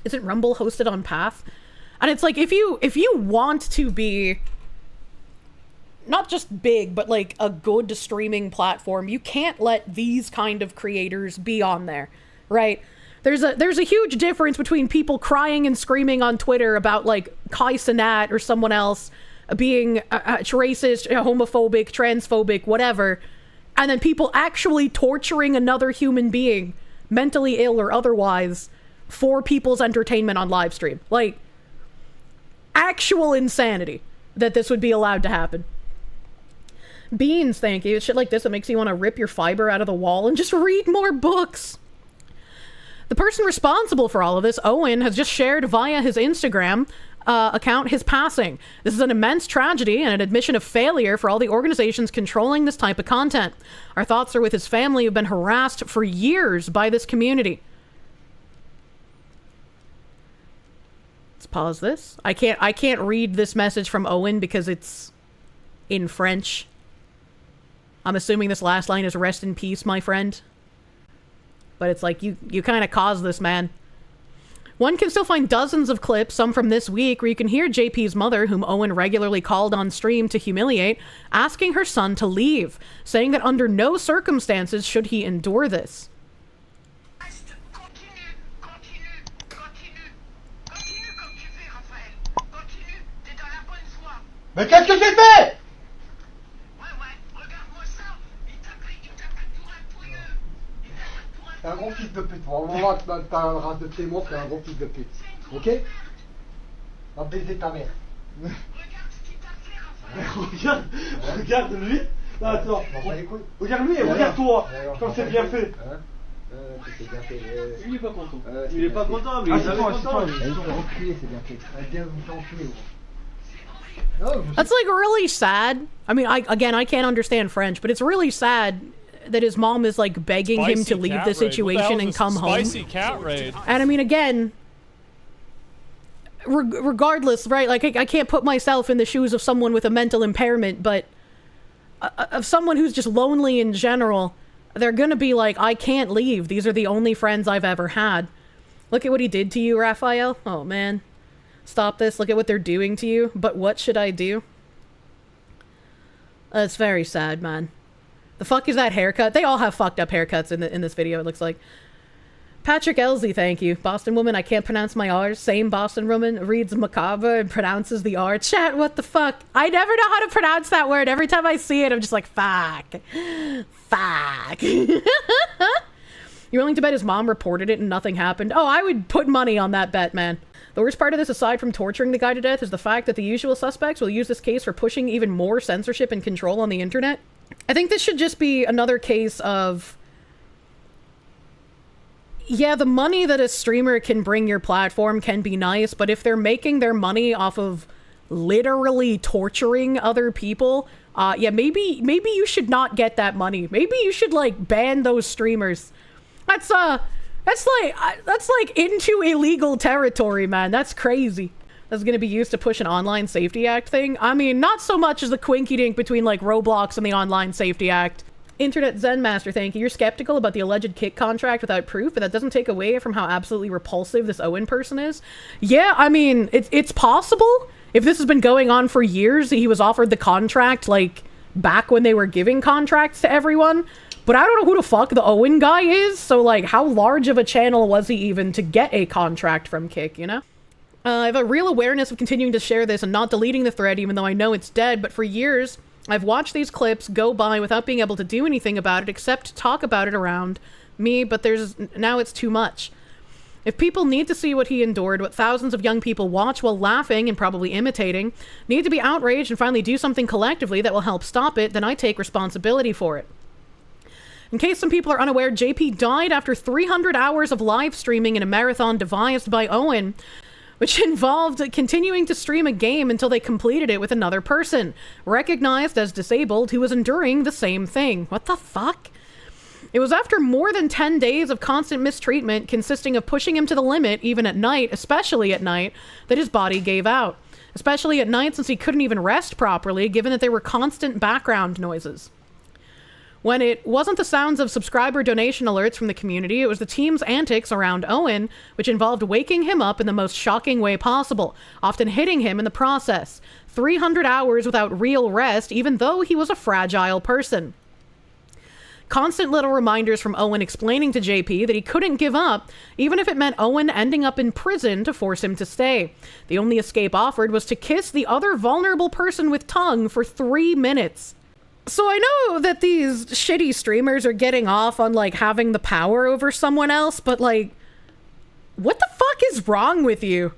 Speaker 1: Isn't Rumble hosted on Path? And it's like, if you want to be not just big, but like a good streaming platform, you can't let these kind of creators be on there, right? There's a huge difference between people crying and screaming on Twitter about like Kai Cenat or someone else being racist, homophobic, transphobic, whatever, and then people actually torturing another human being, mentally ill or otherwise, for people's entertainment on live stream. Like, actual insanity that this would be allowed to happen. Beans, thank you. It's shit like this that makes you want to rip your fiber out of the wall and just read more books. The person responsible for all of this, Owen, has just shared via his Instagram account his passing. This is an immense tragedy and an admission of failure for all the organizations controlling this type of content. Our thoughts are with his family, who've been harassed for years by this community. Let's pause this. I can't read this message from Owen because it's in French. I'm assuming this last line is rest in peace, my friend. But it's like, you kind of caused this, man. One can still find dozens of clips, some from this week, where you can hear JP's mother, whom Owen regularly called on stream to humiliate, asking her son to leave, saying that under no circumstances should he endure this.
Speaker 11: Mais qu'est-ce que j'ai fait? T'es un gros fils de pute. On va voir que t'as une race de témoin, t'es un gros fils de pute. Ok? Va baiser ta mère. Regarde lui. Non, attends. Regarde lui et regarde toi. Quand c'est bien fait. Il est pas content. Il est pas content, mais il est content. Il est reculé, c'est bien fait. Viens vous faire enculer, gros.
Speaker 1: That's like really sad. I mean, I can't understand French, but it's really sad that his mom is like begging him to leave the situation and come home.
Speaker 13: Spicy cat raid.
Speaker 1: And I mean, again, regardless, right? Like, I can't put myself in the shoes of someone with a mental impairment, but of someone who's just lonely in general. they're gonna be like, I can't leave. These are the only friends I've ever had. Look at what he did to you, Raphael. Oh, man. Stop this. Look at what they're doing to you. But what should I do? It's very sad, man. The fuck is that haircut? They all have fucked up haircuts in this video, it looks like. Patrick Elsie, thank you. Boston woman, I can't pronounce my R's. Same Boston woman reads macabre and pronounces the R. Chat, what the fuck? I never know how to pronounce that word. Every time I see it, I'm just like, fuck. Fuck. You're willing to bet his mom reported it and nothing happened? Oh, I would put money on that bet, man. The worst part of this, aside from torturing the guy to death, is the fact that the usual suspects will use this case for pushing even more censorship and control on the internet. I think this should just be another case of... Yeah, the money that a streamer can bring your platform can be nice, but if they're making their money off of literally torturing other people, yeah, maybe you should not get that money. Maybe you should, like, ban those streamers. That's like into illegal territory, man. That's crazy. That's gonna be used to push an online safety act thing. I mean, not so much as the quinky dink between, like, Roblox and the Online Safety Act. Internet Zen Master, thank you. You're skeptical about the alleged kick contract without proof, but that doesn't take away from how absolutely repulsive this Owen person is. Yeah, I mean, it's possible. If this has been going on for years, he was offered the contract, like, back when they were giving contracts to everyone. But I don't know who the fuck the Owen guy is, so, like, how large of a channel was he even to get a contract from Kick, you know? I have a real awareness of continuing to share this and not deleting the thread, even though I know it's dead, but for years, I've watched these clips go by without being able to do anything about it except talk about it around me, but now it's too much. If people need to see what he endured, what thousands of young people watch while laughing and probably imitating, need to be outraged and finally do something collectively that will help stop it, then I take responsibility for it. In case some people are unaware, JP died after 300 hours of live streaming in a marathon devised by Owen, which involved continuing to stream a game until they completed it with another person, recognized as disabled, who was enduring the same thing. What the fuck? It was after more than 10 days of constant mistreatment, consisting of pushing him to the limit, even at night, especially at night, that his body gave out. Especially at night, since he couldn't even rest properly, given that there were constant background noises. When it wasn't the sounds of subscriber donation alerts from the community, it was the team's antics around Owen, which involved waking him up in the most shocking way possible, often hitting him in the process. 300 hours without real rest, even though he was a fragile person. Constant little reminders from Owen explaining to JP that he couldn't give up, even if it meant Owen ending up in prison to force him to stay. The only escape offered was to kiss the other vulnerable person with tongue for 3 minutes. So I know that these shitty streamers are getting off on, like, having the power over someone else, but, like, what the fuck is wrong with you?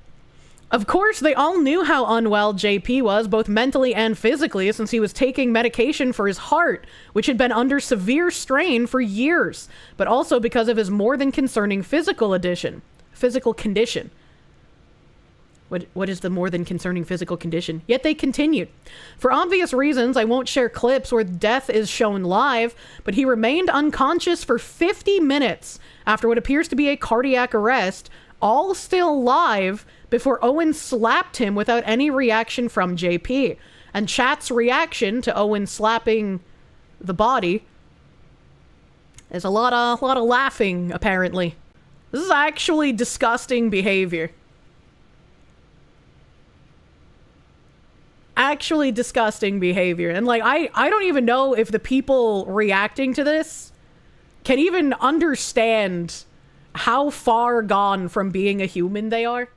Speaker 1: Of course, they all knew how unwell JP was, both mentally and physically, since he was taking medication for his heart, which had been under severe strain for years, but also because of his more than concerning physical condition. What is the more than concerning physical condition? Yet they continued. For obvious reasons, I won't share clips where death is shown live, but he remained unconscious for 50 minutes after what appears to be a cardiac arrest, all still live, before Owen slapped him without any reaction from JP. And chat's reaction to Owen slapping the body is a lot of laughing, apparently. This is actually disgusting behavior. Actually disgusting behavior. And, like, I don't even know if the people reacting to this can even understand how far gone from being a human they are.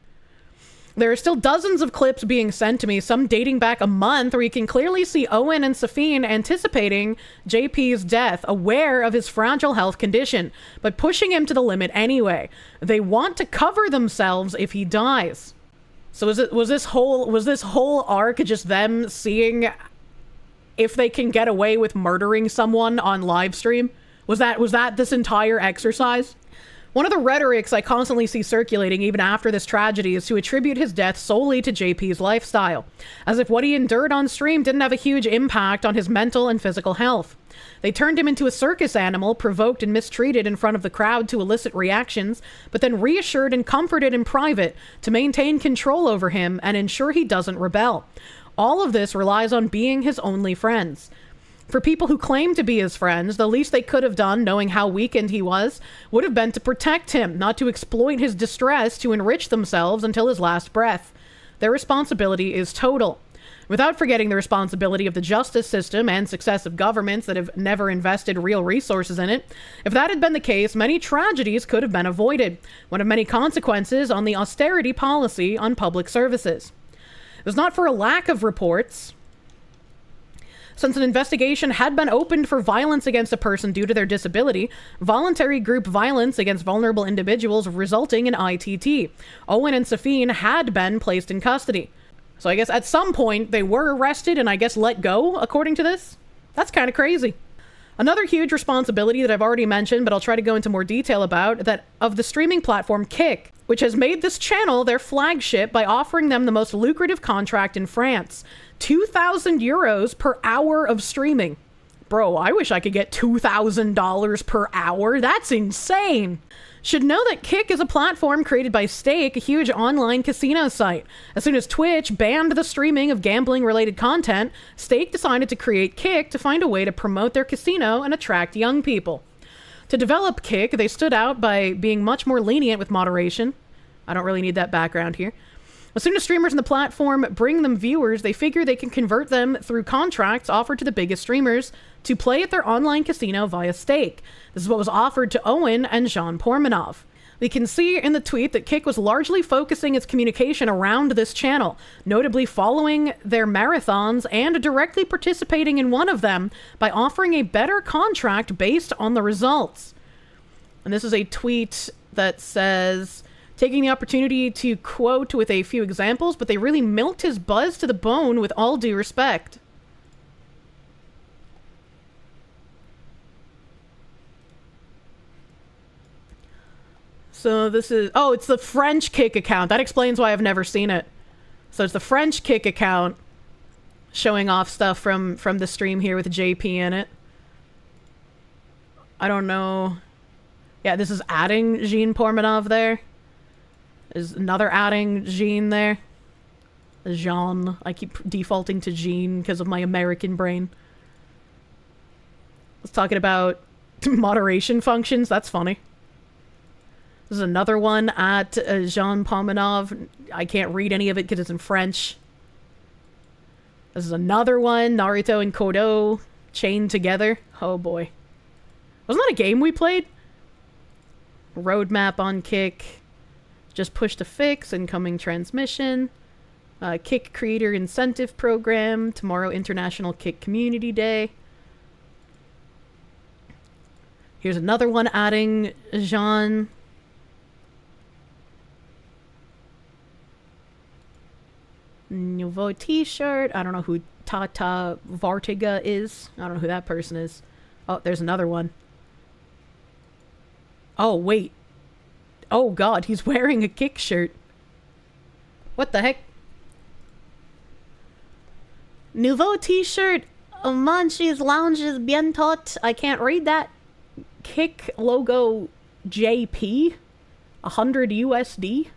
Speaker 1: There are still dozens of clips being sent to me, some dating back a month, where you can clearly see Owen and Safine anticipating JP's death, aware of his fragile health condition, but pushing him to the limit anyway. They want to cover themselves if he dies. So was this whole arc just them seeing if they can get away with murdering someone on live stream? Was that this entire exercise? One of the rhetorics I constantly see circulating even after this tragedy is to attribute his death solely to JP's lifestyle, as if what he endured on stream didn't have a huge impact on his mental and physical health. They turned him into a circus animal, provoked and mistreated in front of the crowd to elicit reactions, but then reassured and comforted in private to maintain control over him and ensure he doesn't rebel. All of this relies on being his only friends. For people who claim to be his friends, the least they could have done, knowing how weakened he was, would have been to protect him, not to exploit his distress to enrich themselves until his last breath. Their responsibility is total. Without forgetting the responsibility of the justice system and successive governments that have never invested real resources in it. If that had been the case, many tragedies could have been avoided, one of many consequences on the austerity policy on public services. It was not for a lack of reports. Since an investigation had been opened for violence against a person due to their disability, voluntary group violence against vulnerable individuals resulting in ITT, Owen and Safine had been placed in custody. So I guess at some point they were arrested and I guess let go, according to this. That's kind of crazy. Another huge responsibility that I've already mentioned, but I'll try to go into more detail about, that of the streaming platform Kick, which has made this channel their flagship by offering them the most lucrative contract in France. 2,000 euros per hour of streaming. Bro, I wish I could get $2,000 per hour. That's insane. Should know that Kick is a platform created by Stake, a huge online casino site. As soon as Twitch banned the streaming of gambling-related content, Stake decided to create Kick to find a way to promote their casino and attract young people. To develop Kick, they stood out by being much more lenient with moderation. I don't really need that background here. As soon as streamers in the platform bring them viewers, they figure they can convert them through contracts offered to the biggest streamers to play at their online casino via Stake. This is what was offered to Owen and Jean Pormanove. We can see in the tweet that Kick was largely focusing its communication around this channel, notably following their marathons and directly participating in one of them by offering a better contract based on the results. And this is a tweet that says, taking the opportunity to quote with a few examples, but they really milked his buzz to the bone with all due respect. So this is, oh, it's the French Kick account. That explains why I've never seen it. So it's the French Kick account showing off stuff from the stream here with JP in it. I don't know. Yeah, this is adding Jean Pormanove there. There's another adding Jean there. Jean. I keep defaulting to Jean because of my American brain. Let's talking about moderation functions. That's funny. This is another one at Jean Pormanove. I can't read any of it because it's in French. This is another one. Naruto and Kodo chained together. Oh boy. Wasn't that a game we played? Roadmap on Kick. Just push to fix. Incoming transmission. Kick Creator Incentive Program. Tomorrow International Kick Community Day. Here's another one adding Jean. Nouveau t-shirt. I don't know who Tata Vartiga is. I don't know who that person is. Oh, there's another one. Oh, wait. Oh, God, he's wearing a Kick shirt. What the heck? Nouveau t-shirt. Manches lounges bientôt. I can't read that. Kick logo JP. 100 USD.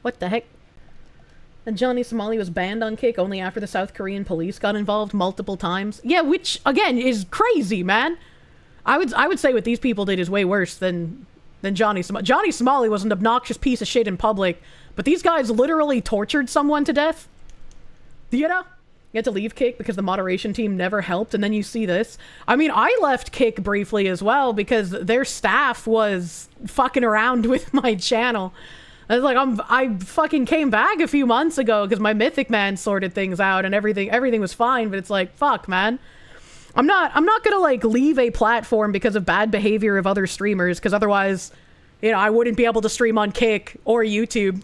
Speaker 1: What the heck? And Johnny Somali was banned on Kick only after the South Korean police got involved multiple times. Yeah, which, again, is crazy, man. I would say what these people did is way worse than Johnny Somali. Johnny Somali was an obnoxious piece of shit in public, but these guys literally tortured someone to death. You know? You had to leave Kick because the moderation team never helped, and then you see this. I mean, I left Kick briefly as well because their staff was fucking around with my channel. I was like, I fucking came back a few months ago because my Mythic Man sorted things out and everything was fine, but it's like, fuck, man. I'm not gonna, like, leave a platform because of bad behavior of other streamers, because otherwise, you know, I wouldn't be able to stream on Kick or YouTube.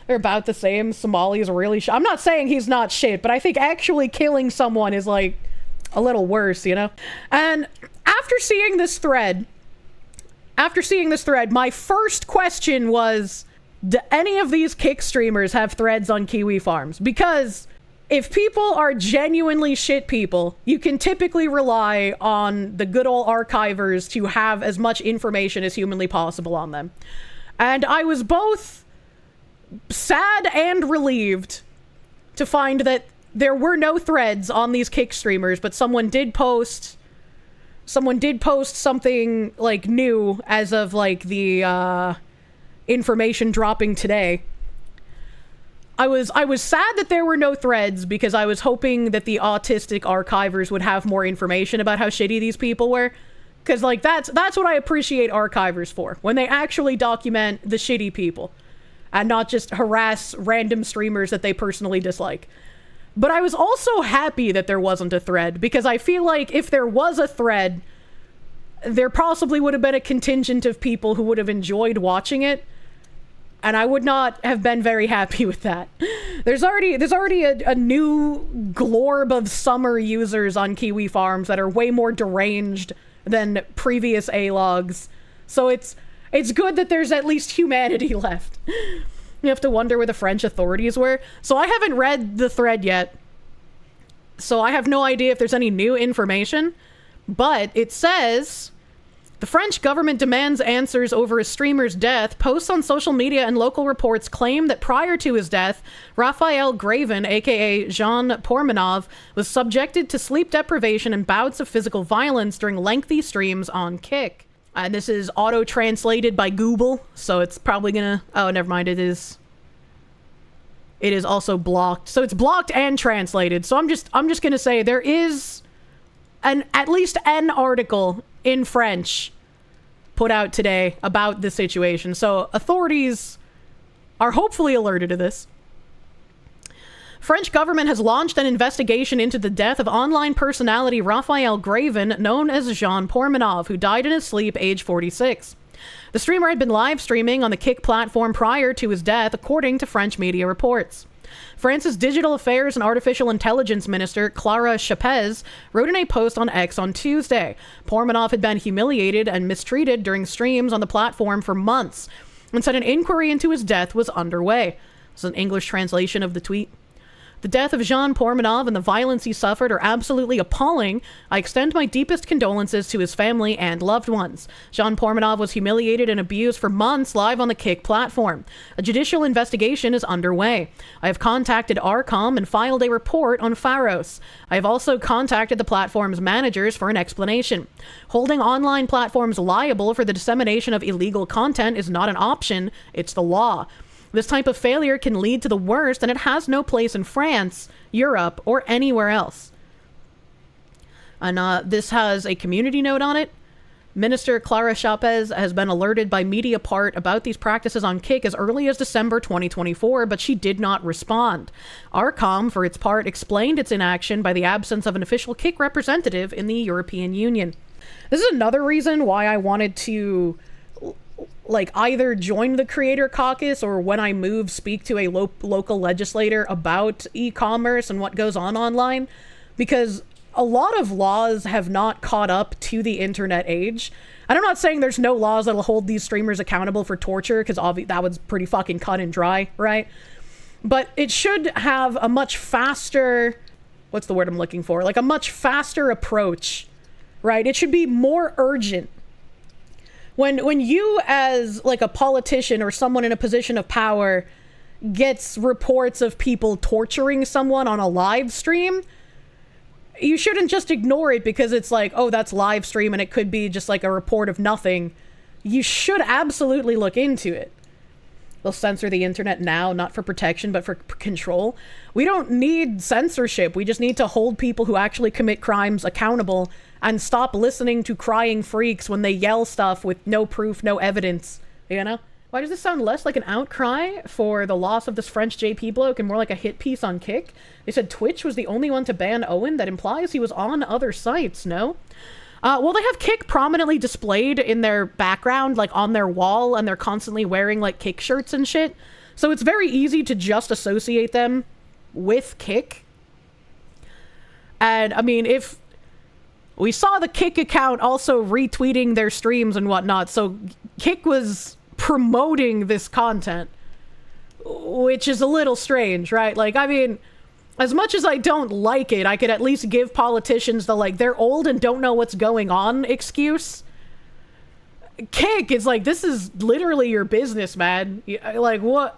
Speaker 1: They're about the same. Somali is really I'm not saying he's not shit, but I think actually killing someone is, like, a little worse, you know? And after seeing this thread, my first question was, do any of these Kick streamers have threads on Kiwi Farms? Because if people are genuinely shit people, you can typically rely on the good old archivers to have as much information as humanly possible on them. And I was both sad and relieved to find that there were no threads on these Kick streamers, but someone did post something like new as of like the information dropping today. I was sad that there were no threads because I was hoping that the autistic archivers would have more information about how shitty these people were. Because, like, that's what I appreciate archivers for. When they actually document the shitty people. And not just harass random streamers that they personally dislike. But I was also happy that there wasn't a thread. Because I feel like if there was a thread, there possibly would have been a contingent of people who would have enjoyed watching it. And I would not have been very happy with that. There's already a new glorb of summer users on Kiwi Farms that are way more deranged than previous A-logs. So it's good that there's at least humanity left. You have to wonder where the French authorities were. So I haven't read the thread yet. So I have no idea if there's any new information. But it says... The French government demands answers over a streamer's death. Posts on social media and local reports claim that prior to his death, Raphael Graven, aka Jean Pormanove, was subjected to sleep deprivation and bouts of physical violence during lengthy streams on Kick. And this is auto-translated by Google, so it's probably gonna... Oh, never mind, it is also blocked. So it's blocked and translated. So I'm just gonna say there is at least an article in French put out today about the situation. So authorities are hopefully alerted to this. French government has launched an investigation into the death of online personality Raphael Graven, known as Jean Pormanove, who died in his sleep, age 46. The streamer had been live streaming on the Kick platform prior to his death, according to French media reports. France's Digital Affairs and Artificial Intelligence Minister, Clara Chapez, wrote in a post on X on Tuesday. Pormanove had been humiliated and mistreated during streams on the platform for months, and said an inquiry into his death was underway. This is an English translation of the tweet. The death of Jean Pormanove and the violence he suffered are absolutely appalling. I extend my deepest condolences to his family and loved ones. Jean Pormanove was humiliated and abused for months live on the Kick platform. A judicial investigation is underway. I have contacted Arcom and filed a report on Pharos. I have also contacted the platform's managers for an explanation. Holding online platforms liable for the dissemination of illegal content is not an option, it's the law. This type of failure can lead to the worst, and it has no place in France, Europe, or anywhere else. And this has a community note on it. Minister Clara Chapez has been alerted by Mediapart about these practices on Kick as early as December 2024, but she did not respond. Arcom, for its part, explained its inaction by the absence of an official Kick representative in the European Union. This is another reason why I wanted to... like either join the creator caucus or when I move speak to a local legislator about e-commerce and what goes on online, because a lot of laws have not caught up to the internet age. And I'm not saying there's no laws that'll hold these streamers accountable for torture, because that was pretty fucking cut and dry, right? But it should have a much faster, what's the word I'm looking for? Like a much faster approach, right? It should be more urgent. When you as like a politician or someone in a position of power gets reports of people torturing someone on a live stream, you shouldn't just ignore it because it's like, oh, that's live stream and it could be just like a report of nothing. You should absolutely look into it. They'll censor the internet now, not for protection, but for control. We don't need censorship. We just need to hold people who actually commit crimes accountable and stop listening to crying freaks when they yell stuff with no proof, no evidence, you know? Why does this sound less like an outcry for the loss of this French JP bloke and more like a hit piece on Kick? They said Twitch was the only one to ban Owen. That implies he was on other sites, no? Well, they have Kick prominently displayed in their background, like on their wall, and they're constantly wearing like Kick shirts and shit. So it's very easy to just associate them with Kick. And I mean, if we saw the Kick account also retweeting their streams and whatnot, so Kick was promoting this content, which is a little strange, right? Like, I mean, as much as I don't like it, I could at least give politicians the, like, they're old and don't know what's going on excuse. Kick is like, this is literally your business, man. Like, what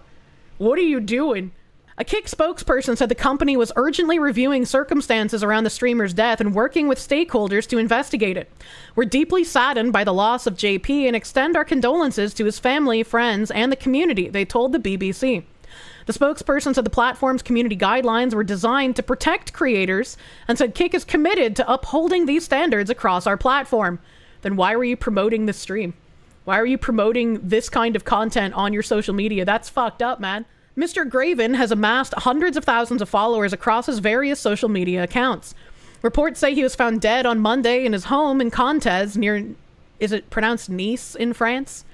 Speaker 1: are you doing? A Kick spokesperson said the company was urgently reviewing circumstances around the streamer's death and working with stakeholders to investigate it. We're deeply saddened by the loss of JP and extend our condolences to his family, friends, and the community, they told the BBC. The spokesperson said the platform's community guidelines were designed to protect creators and said Kick is committed to upholding these standards across our platform. Then why were you promoting this stream? Why are you promoting this kind of content on your social media? That's fucked up, man. Mr. Graven has amassed hundreds of thousands of followers across his various social media accounts. Reports say he was found dead on Monday in his home in Contes near, is it pronounced Nice in France?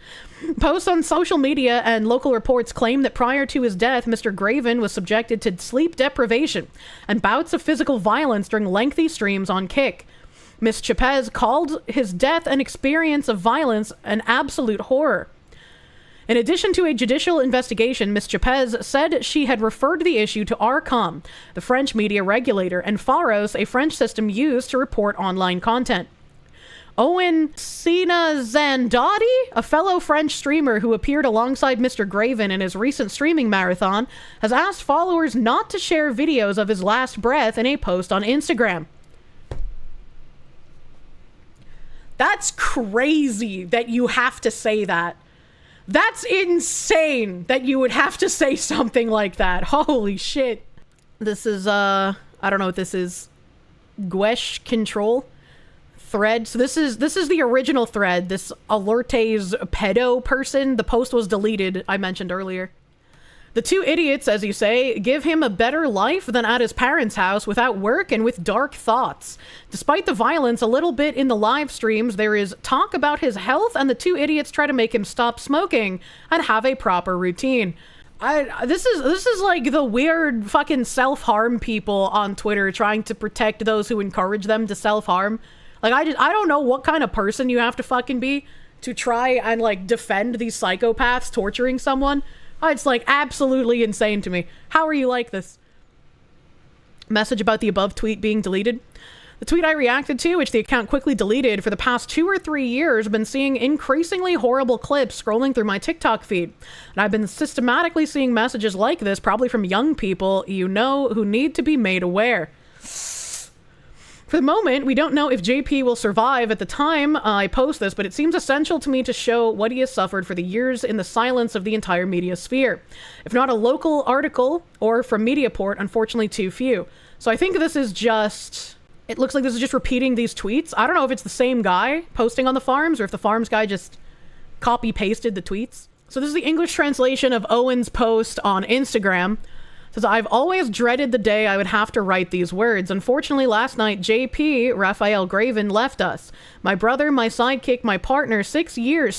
Speaker 1: Posts on social media and local reports claim that prior to his death, Mr. Graven was subjected to sleep deprivation and bouts of physical violence during lengthy streams on Kick. Ms. Chapez called his death an experience of violence an absolute horror. In addition to a judicial investigation, Ms. Chapez said she had referred the issue to ARCOM, the French media regulator, and Pharos, a French system used to report online content. Owen Sinazandati, a fellow French streamer who appeared alongside Mr. Graven in his recent streaming marathon, has asked followers not to share videos of his last breath in a post on Instagram. That's crazy that you have to say that. That's insane that you would have to say something like that. Holy shit. This is, I don't know what this is. Gwesh control thread. So this is the original thread. This Alertes pedo person. The post was deleted, I mentioned earlier. The two idiots, as you say, give him a better life than at his parents' house without work and with dark thoughts. Despite the violence a little bit in the live streams, there is talk about his health, and the two idiots try to make him stop smoking and have a proper routine. This is like the weird fucking self-harm people on Twitter trying to protect those who encourage them to self-harm. Like, I don't know what kind of person you have to fucking be to try and, like, defend these psychopaths torturing someone. It's, like, absolutely insane to me. How are you like this? Message about the above tweet being deleted. The tweet I reacted to, which the account quickly deleted, for the past 2 or 3 years, been seeing increasingly horrible clips scrolling through my TikTok feed. And I've been systematically seeing messages like this, probably from young people you know who need to be made aware. For the moment, we don't know if JP will survive at the time I post this, but it seems essential to me to show what he has suffered for the years in the silence of the entire media sphere. If not a local article or from Mediaport, unfortunately too few. So I think this is just... It looks like this is just repeating these tweets. I don't know if it's the same guy posting on the farms or if the farms guy just copy-pasted the tweets. So this is the English translation of Owen's post on Instagram. It says, I've always dreaded the day I would have to write these words. Unfortunately, last night, JP, Raphael Graven, left us. My brother, my sidekick, my partner, 6 years,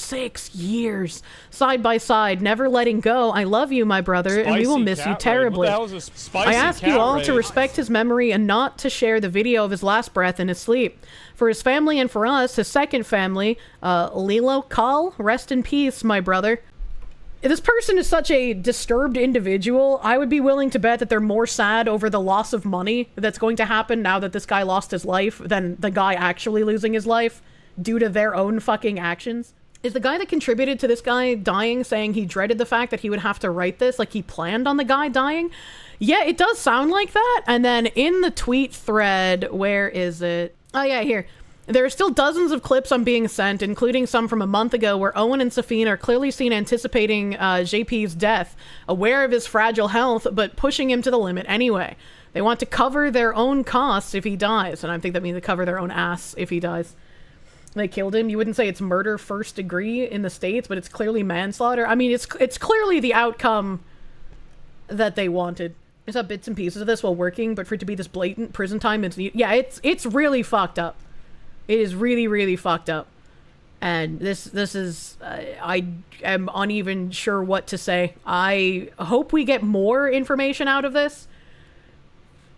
Speaker 1: side by side, never letting go. I love you, my brother, and we will miss you terribly. I ask you all to respect his memory and not to share the video of his last breath in his sleep. For his family and for us, his second family, Lilo Kal, rest in peace, my brother. If this person is such a disturbed individual, I would be willing to bet that they're more sad over the loss of money that's going to happen now that this guy lost his life than the guy actually losing his life due to their own fucking actions. Is the guy that contributed to this guy dying saying he dreaded the fact that he would have to write this, like he planned on the guy dying? Yeah, it does sound like that. And then in the tweet thread, where is it? Oh yeah, here. There are still dozens of clips I'm being sent, including some from a month ago where Owen and Safine are clearly seen anticipating JP's death, aware of his fragile health, but pushing him to the limit anyway. They want to cover their own costs if he dies, and I think that means they cover their own ass if he dies. They killed him. You wouldn't say it's murder first degree in the States, but it's clearly manslaughter. I mean, it's clearly the outcome that they wanted. I saw bits and pieces of this while working, but for it to be this blatant prison time, it's really fucked up. It is really, really fucked up. And this is, I am uneven sure what to say. I hope we get more information out of this.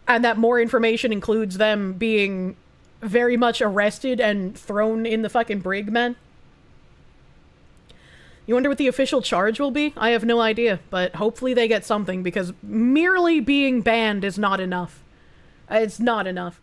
Speaker 1: And that more information includes them being very much arrested and thrown in the fucking brig, man. You wonder what the official charge will be? I have no idea, but hopefully they get something, because merely being banned is not enough. It's not enough.